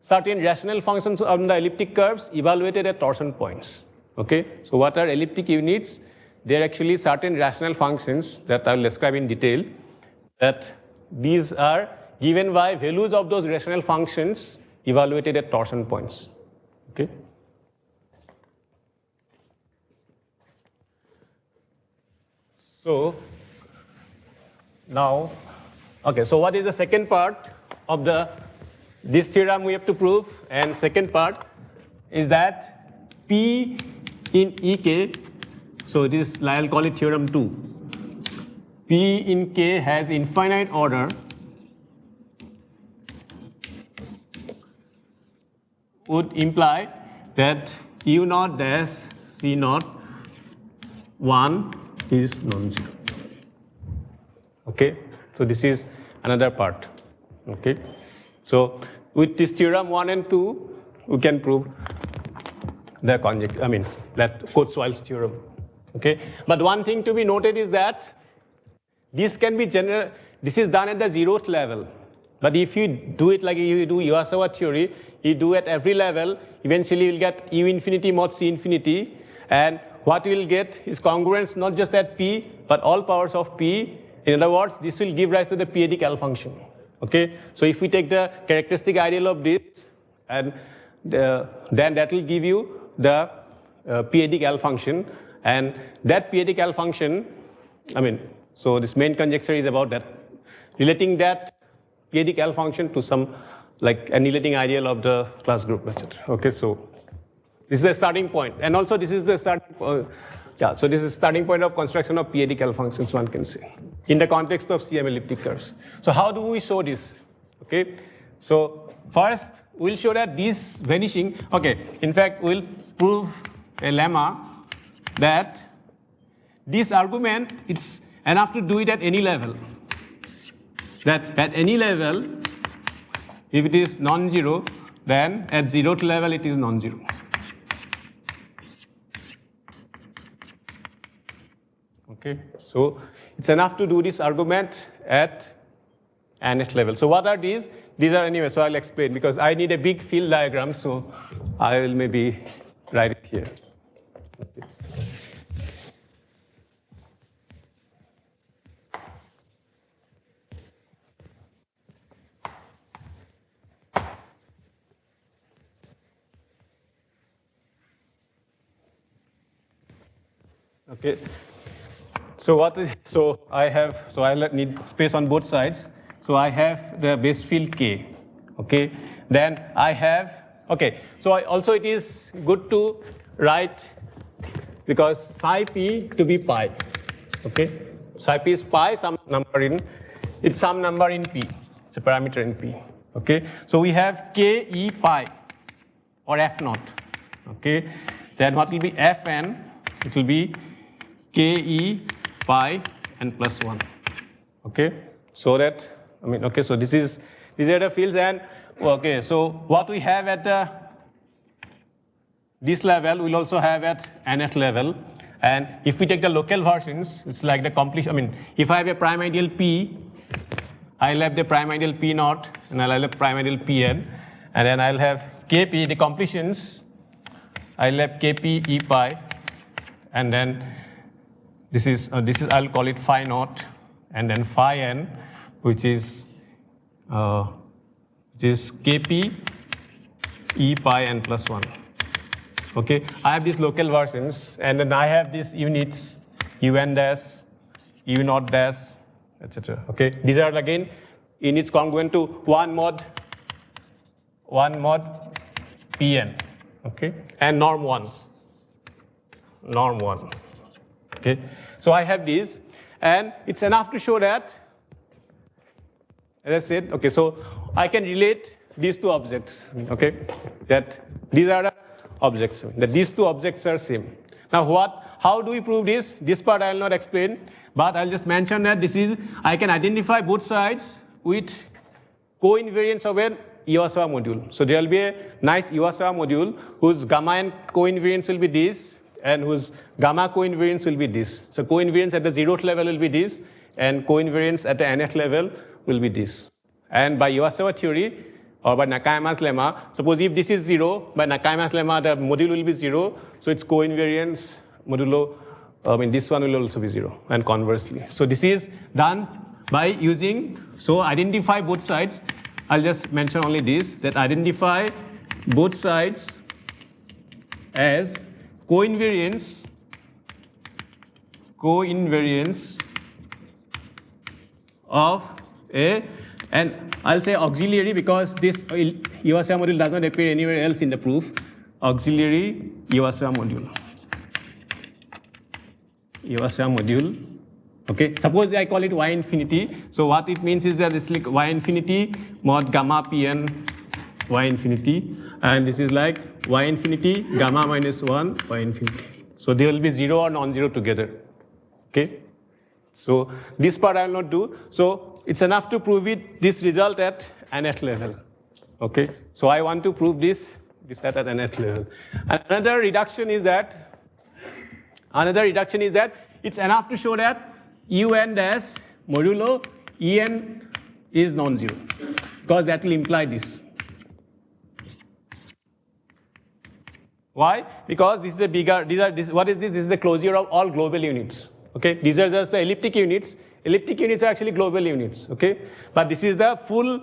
certain rational functions on the elliptic curves evaluated at torsion points. Okay, so what are elliptic units? They are actually certain rational functions that I will describe in detail, that these are given by values of those rational functions evaluated at torsion points. Okay. So now, okay, so what is the second part of this theorem we have to prove? And second part is that P in Ek, so this I'll call it theorem 2. P in K has infinite order would imply that U0 dash C0 1 is non-zero. Okay, so this is another part. Okay, so with this theorem 1 and 2, we can prove the conjecture. That Coates-Wiles theorem. Okay, but one thing to be noted is that this can be general. This is done at the 0th level. But if you do it like you do Iwasawa theory, you do at every level, eventually you'll get U infinity mod C infinity, and what you will get is congruence not just at P, but all powers of P. In other words, this will give rise to the p-adic L function. Okay, so if we take the characteristic ideal of this, and then that will give you the p-adic L function, and that p-adic L function, so this main conjecture is about that, relating that p-adic L function to some like annihilating ideal of the class group, etc. Okay, so this is the starting point, and also this is the starting. So this is starting point of construction of p-adic L functions, one can say, in the context of CM elliptic curves. So how do we show this? Okay, so first we'll show that this vanishing. Okay, in fact we'll prove a lemma that this argument, it's enough to do it at any level. That at any level, if it is non-zero, then at 0th level it is non-zero. Okay, so it's enough to do this argument at nth level. So what are these? These are anyway, so I'll explain because I need a big field diagram, so I will maybe write it here. Okay. Okay, so I need space on both sides. So I have the base field K. Okay, then I have, okay, so also it is good to write because psi p to be pi. Okay, psi p is pi, some number in, it's some number in P, it's a parameter in P. Okay, so we have K e pi or f naught. Okay, then what will be Fn? It will be K e pi n plus 1. Okay, so that, okay, so these are the fields, and okay, so what we have at this level, we'll also have at nth level. And if we take the local versions, it's like the completion, if I have a prime ideal P, I'll have the prime ideal P naught, and I'll have prime ideal Pn, and then I'll have Kp, the completions, I'll have Kp e pi, and then this is I'll call it phi naught, and then phi n, which is Kp e pi n plus 1. Okay, I have these local versions, and then I have these units un dash, u0 dash, etc. Okay, these are again units congruent to 1 mod Pn. Okay, and norm 1. Okay, so I have these, and it's enough to show that, as I said, okay, so I can relate these two objects, okay, that these are the objects, that these two objects are same. Now how do we prove this? This part I will not explain, but I'll just mention that this is, I can identify both sides with co-invariance of an Iwasawa module. So there will be a nice Iwasawa module whose gamma n co-invariance will be this, and whose gamma co-invariance will be this. So co-invariance at the 0th level will be this, and coinvariance at the nth level will be this. And by Iwasawa theory, or by Nakayama's lemma, suppose if this is 0, by Nakayama's lemma, the module will be 0, so its coinvariance modulo, this one will also be 0, and conversely. So this is done by using, so identify both sides. I'll just mention only this, that identify both sides as coinvariance of a, and I'll say auxiliary because this Iwasawa module does not appear anywhere else in the proof. Auxiliary Iwasawa module. Iwasawa module. Okay, suppose I call it y infinity. So what it means is that it's like y infinity mod gamma pn y infinity, and this is like y infinity gamma minus 1 y infinity. So they will be 0 or non-zero together. Okay, so this part I will not do. So it's enough to prove this result at nth level. Okay, so I want to prove this at nth level. And another reduction is that it's enough to show that un dash modulo en is non-zero, because that will imply this. Why? Because this is a bigger, what is this? This is the closure of all global units. Okay, these are just the elliptic units. Elliptic units are actually global units, okay? But this is the full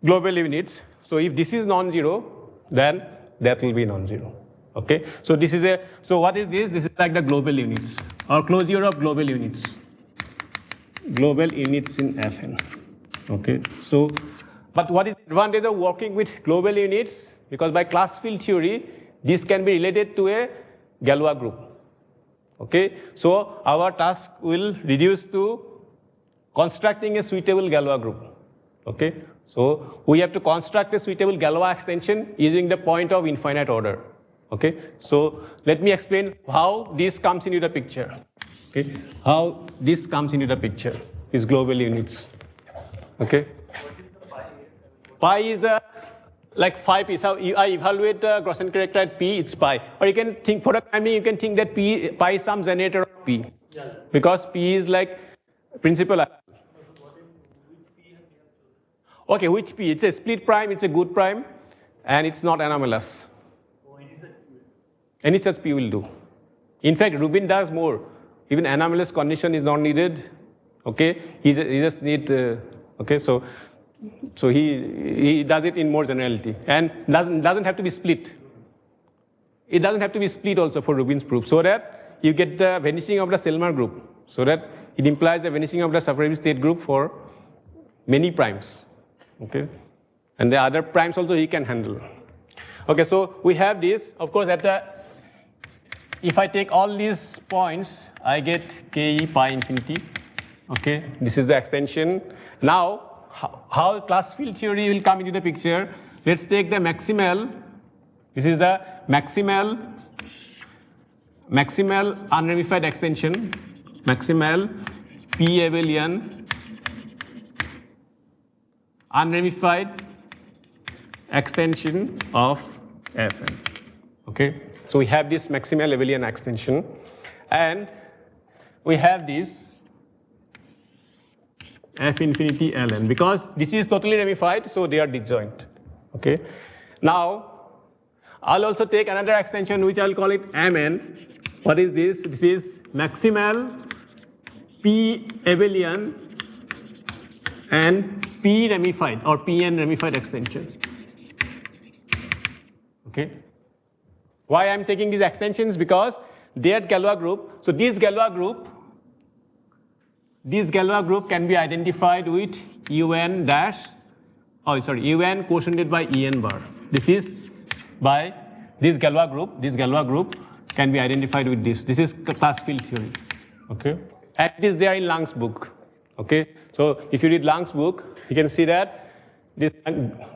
global units. So if this is non-zero, then that will be non-zero, okay? So this is so what is this? This is like the global units, or closure of global units. Global units in Fn, okay? So, but what is the advantage of working with global units? Because by class field theory, this can be related to a Galois group. Okay, so our task will reduce to constructing a suitable Galois group. Okay, so we have to construct a suitable Galois extension using the point of infinite order. Okay, so let me explain how this comes into the picture. Okay, how this comes into the picture is global units. Okay, pi is the like phi p. So I evaluate the Grosse character at p, it's pi. Or you can think, for the time being, you can think that pi is some generator of p. Yeah. Because p is like principal. Okay, which p? It's a split prime, it's a good prime, and it's not anomalous. Oh, any such p will do. In fact, Rubin does more. Even anomalous condition is not needed. Okay, he just need, okay, so he does it in more generality, and doesn't have to be split. It doesn't have to be split also for Rubin's proof, so that you get the vanishing of the Selmer group, so that it implies the vanishing of the superscript state group for many primes. Okay, and the other primes also he can handle. Okay, so we have this. Of course, if I take all these points, I get ke pi infinity. Okay, this is the extension. Now, how class field theory will come into the picture? Let's take the maximal. This is the maximal unramified extension, maximal p abelian unramified extension of Fn. Okay, so we have this maximal abelian extension, and we have this f infinity ln, because this is totally ramified, so they are disjoint. Okay, now I'll also take another extension which I'll call it mn. What is this? This is maximal p abelian and p ramified or pn ramified extension. Okay, why I'm taking these extensions? Because they are Galois group. So this Galois group can be identified with un dash, un quotiented by en bar. This is by this Galois group. This Galois group can be identified with this. This is class field theory. Okay, and it is there in Lang's book. Okay, so if you read Lang's book, you can see that this,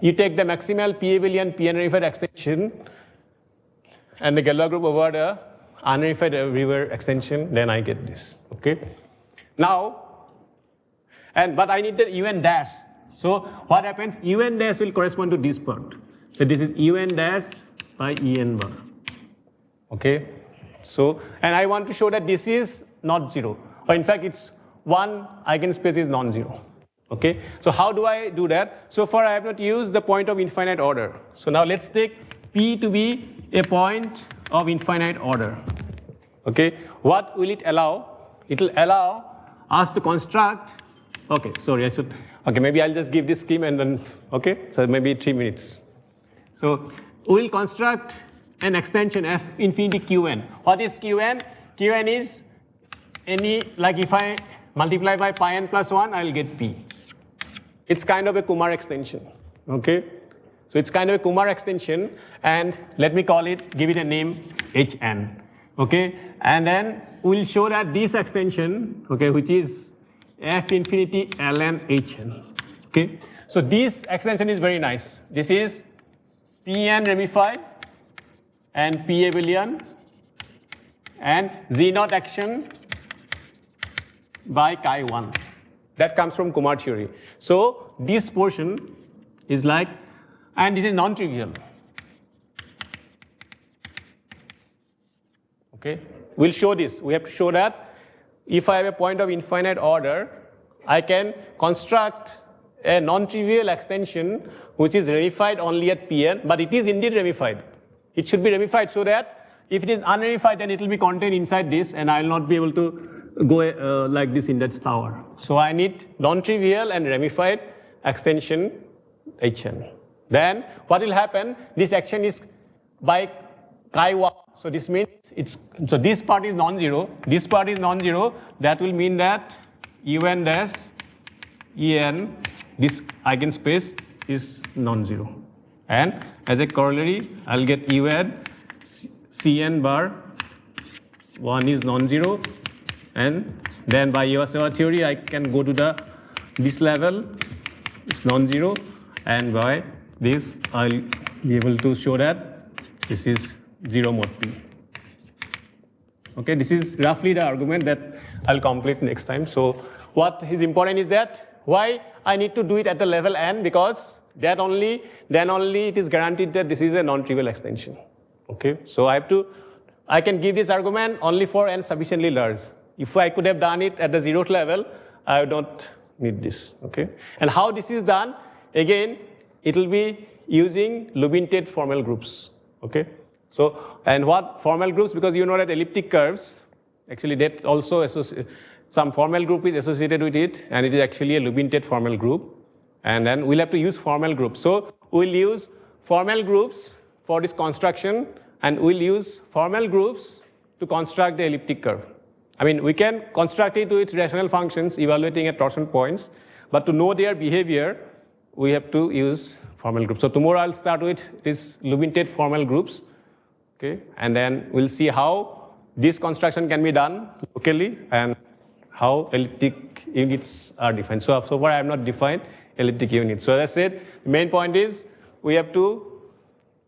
you take the maximal p abelian pn ramified extension and the Galois group over the unramified everywhere extension, then I get this. Okay. Now, but I need the un dash. So what happens? Un dash will correspond to this part. So this is un dash by en bar. Okay. So, and I want to show that this is not zero, or in fact it's one eigenspace is non-zero. Okay, so how do I do that? So far I have not used the point of infinite order. So now let's take P to be a point of infinite order. Okay, what will it allow? It will allow us to construct, okay, sorry, I should, okay, maybe I'll just give this scheme and then, okay, so maybe 3 minutes. So we'll construct an extension f infinity Qn. What is Qn? Qn is any, like if I multiply by pi n plus 1, I'll get P. It's kind of a Kumar extension, okay? So it's kind of a Kumar extension, and let me call it, give it a name, Hn, okay? And then we'll show that this extension, okay, which is f infinity ln Hn, okay? So this extension is very nice. This is Pn ramified and P abelian and CNOT action by chi1. That comes from Kumar theory. So this portion is like, and this is non-trivial. Okay, we'll show this. We have to show that if I have a point of infinite order, I can construct a non-trivial extension which is ramified only at Pn, but it is indeed ramified. It should be ramified so that if it is unramified, then it will be contained inside this, and I will not be able to go like this in that tower. So I need non-trivial and ramified extension Hn. Then what will happen? This action is by chi1. So this means it's, so this part is non-zero. This part is non-zero. That will mean that un dash en, this eigenspace is non-zero. And as a corollary, I'll get un Cn bar 1 is non-zero. And then by Iwasawa theory, I can go to this level, it's non-zero, and by this, I'll be able to show that this is 0 mod P. Okay, this is roughly the argument that I'll complete next time. So what is important is that why I need to do it at the level n, because then only it is guaranteed that this is a non-trivial extension. Okay, so I can give this argument only for n sufficiently large. If I could have done it at the 0th level, I would not need this, okay? And how this is done, again, it will be using Lubin-Tate formal groups, okay? So, and what formal groups, because you know that elliptic curves, actually that also, some formal group is associated with it, and it is actually a Lubin-Tate formal group. And then we'll have to use formal groups. So we'll use formal groups for this construction, and we'll use formal groups to construct the elliptic curve. I mean, we can construct it with rational functions evaluating at torsion points, but to know their behavior, we have to use formal groups. So tomorrow I'll start with this Lubin-Tate formal groups, okay? And then we'll see how this construction can be done locally and how elliptic units are defined. So far I have not defined elliptic units. So as I said, the main point is we have the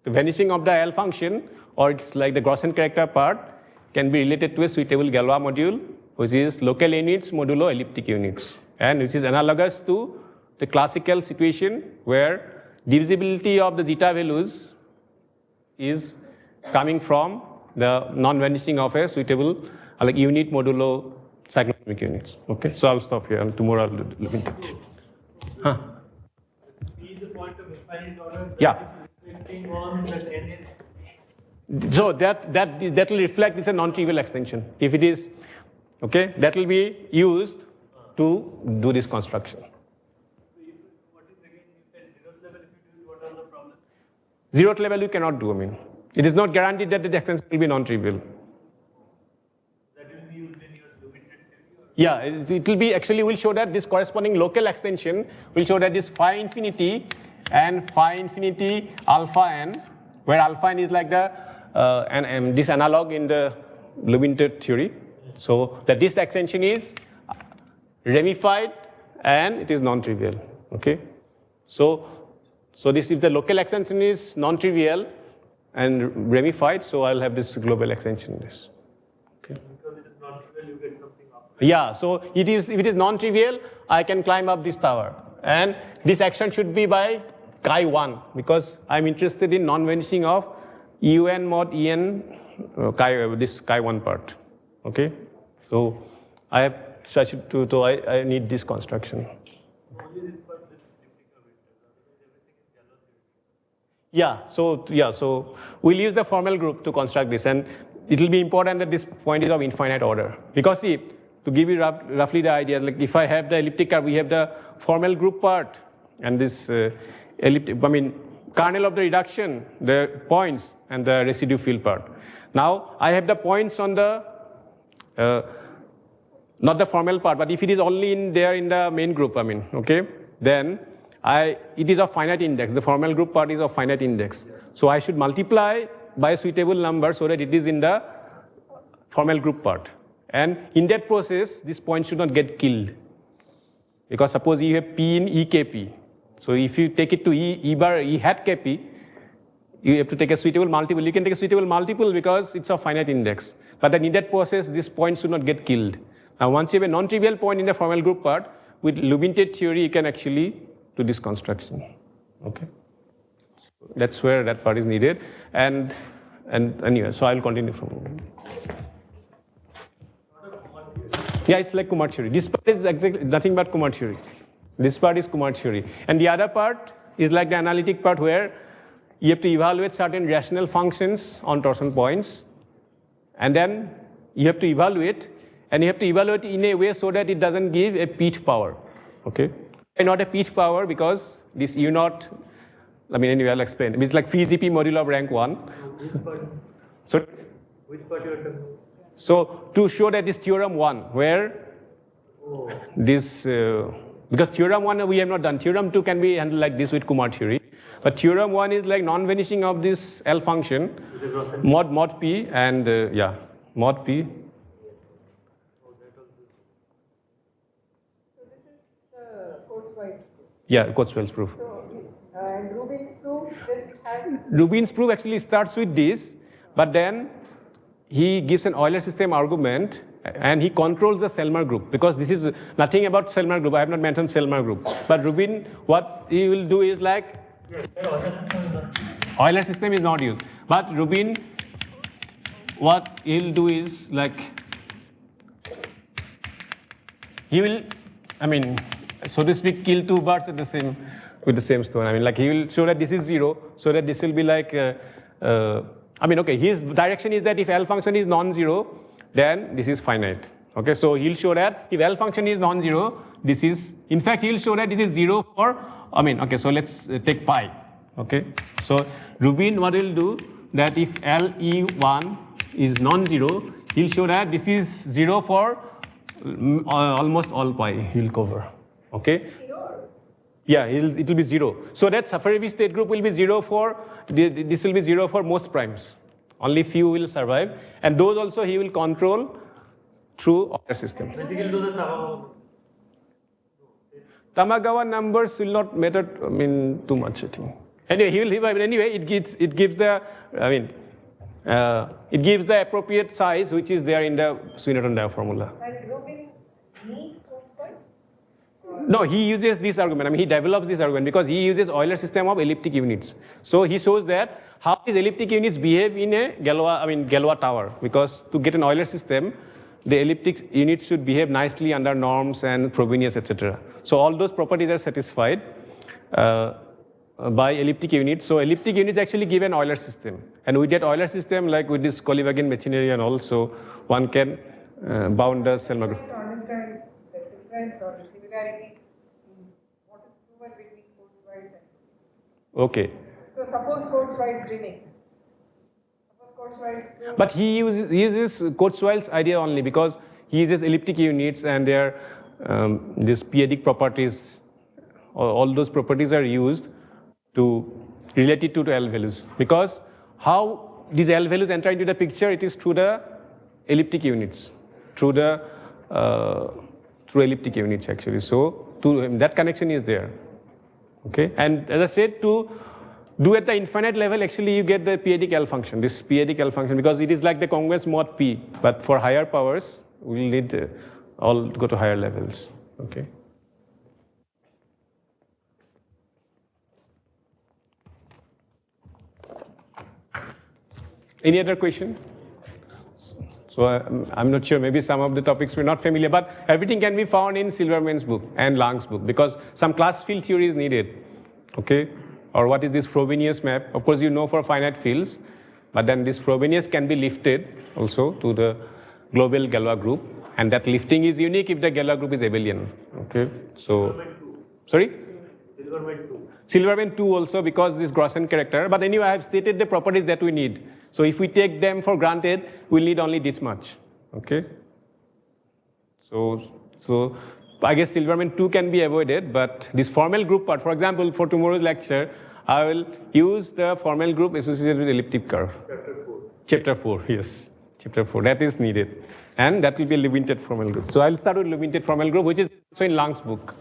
vanishing of the L function, or it's like the Grosse character part, can be related to a suitable Galois module, which is local units modulo elliptic units, and which is analogous to the classical situation where divisibility of the zeta values is coming from the non-vanishing of a suitable like unit modulo cyclotomic units. Okay, so I'll stop here, and tomorrow I'll look into it. Huh? P is the point of infinite order. Yeah. Reflecting on that n is. So that will reflect it's a non-trivial extension. If it is, okay, that will be used to do this construction. So what is again, you said 0th level, if you do, what are the problems? 0th level you cannot do, I mean. It is not guaranteed that the extension will be non-trivial. That will be used in your Lubin-Tate theory? Yeah, it will be, actually we'll show that this corresponding local extension will show that this phi infinity and phi infinity alpha n, where alpha n is like the this analog in the Lubin-Tate theory. So that this extension is ramified and it is non-trivial. Okay. So this, if the local extension is non-trivial and ramified, so I'll have this global extension. This. Okay. Because it is non-trivial, you get something up. Yeah. So it is, if it is non-trivial, I can climb up this tower, and this action should be by chi1, because I'm interested in non-vanishing of un mod en this chi1 part. Okay, so I have So I need this construction. Only this part is elliptic of vectors, otherwise everything is Galois. So we'll use the formal group to construct this, and it will be important that this point is of infinite order. Because see, to give you roughly the idea, like if I have the elliptic curve, we have the formal group part and this kernel of the reduction, the points and the residue field part. Now I have the points on the not the formal part, but if it is only in the main group, okay, then it is of finite index. The formal group part is of finite index. So I should multiply by a suitable number so that it is in the formal group part. And in that process, this point should not get killed. Because suppose you have P in EKP. So if you take it to E bar E hat KP, you have to take a suitable multiple. You can take a suitable multiple because it's of finite index. But then in that process, this point should not get killed. Now once you have a non-trivial point in the formal group part, with Lubin-Tate theory, you can actually do this construction. Okay? So that's where that part is needed. And anyway, so I'll continue from. Yeah, it's like Kumar theory. This part is exactly nothing but Kumar theory. This part is Kumar theory. And the other part is like the analytic part where you have to evaluate certain rational functions on torsion points. And then you have to evaluate, and you have to evaluate in a way so that it doesn't give a peak power. Okay? And not a peak power because this ENOT, anyway, I'll explain. It's like phi GP modulo of rank 1. Which part? So, Which part you are talking about? So to show that this theorem 1, where this, because theorem 1 we have not done, theorem 2 can be handled like this with Kumar theory, but theorem 1 is like non-vanishing of this L function, mod P and mod P. So this is the Coates-Wiles proof. Yeah, Coates-Wiles proof. So, and Rubin's proof just has... Rubin's proof actually starts with this, but then he gives an Euler system argument and he controls the Selmer group because this is nothing about Selmer group. I have not mentioned Selmer group. But Rubin, what he will do is like, Euler system is not used. But Rubin, what he'll do is like, he will, so to speak, kill two birds with the same stone. Like he will show that this is 0, so that this will be like, okay, his direction is that if L function is non-zero, then this is finite. Okay, so he'll show that if L function is non-zero, this is, in fact, he'll show that this is 0 for, okay, so let's take pi. Okay, so Rubin, what he'll do, that if LE1 is non-zero, he'll show that this is 0 for almost all pi, he'll cover. Okay? Yeah, it will be 0. So that Safarevi state group will be 0 for, this will be 0 for most primes. Only few will survive. And those also he will control through Euler system. Basically do the Tamagawa numbers will not matter, too much, I think. Anyway, it gives the, it gives the appropriate size which is there in the Swinnerton-Dyer formula. And Rubin needs Coates-Wiles? No, he uses this argument. He develops this argument because he uses Euler system of elliptic units. So he shows that how these elliptic units behave in a Galois tower. Because to get an Euler system, the elliptic units should behave nicely under norms and Frobenius, etc. So all those properties are satisfied by elliptic units. So elliptic units actually give an Euler system. And with that Euler system, like with this Kolyvagin machinery and also, one can bound the Selmer group. To understand the difference or the similarities in what is proven between Coates-Wiles and... Okay. So suppose Coates-Wiles didn't exist. Suppose Coates-Wiles proved... But he uses Coates-Wiles idea only because he uses elliptic units and their these p-adic properties, all those properties are used to relate it to L values. Because how these L values enter into the picture, it is through the elliptic units, through elliptic units actually. So that connection is there. Okay, and as I said, to do at the infinite level, actually you get the p-adic L function, this p-adic L function, because it is like the congruence mod p. But for higher powers, we'll need all go to higher levels. Okay. Any other question? So I'm not sure, maybe some of the topics we're not familiar, but everything can be found in Silverman's book and Lang's book because some class field theory is needed, okay? Or what is this Frobenius map? Of course, you know for finite fields, but then this Frobenius can be lifted also to the global Galois group, and that lifting is unique if the Galois group is abelian, okay? So, sorry? Silverman 2. Silverman 2 also because this Grosse character, but anyway, I have stated the properties that we need. So if we take them for granted, we'll need only this much, okay? So I guess Silverman 2 can be avoided, but this formal group part, for example, for tomorrow's lecture, I will use the formal group associated with elliptic curve. Chapter 4. Chapter 4, yes. Chapter 4, that is needed. And that will be a limited formal group. So I'll start with limited formal group, which is also in Lang's book.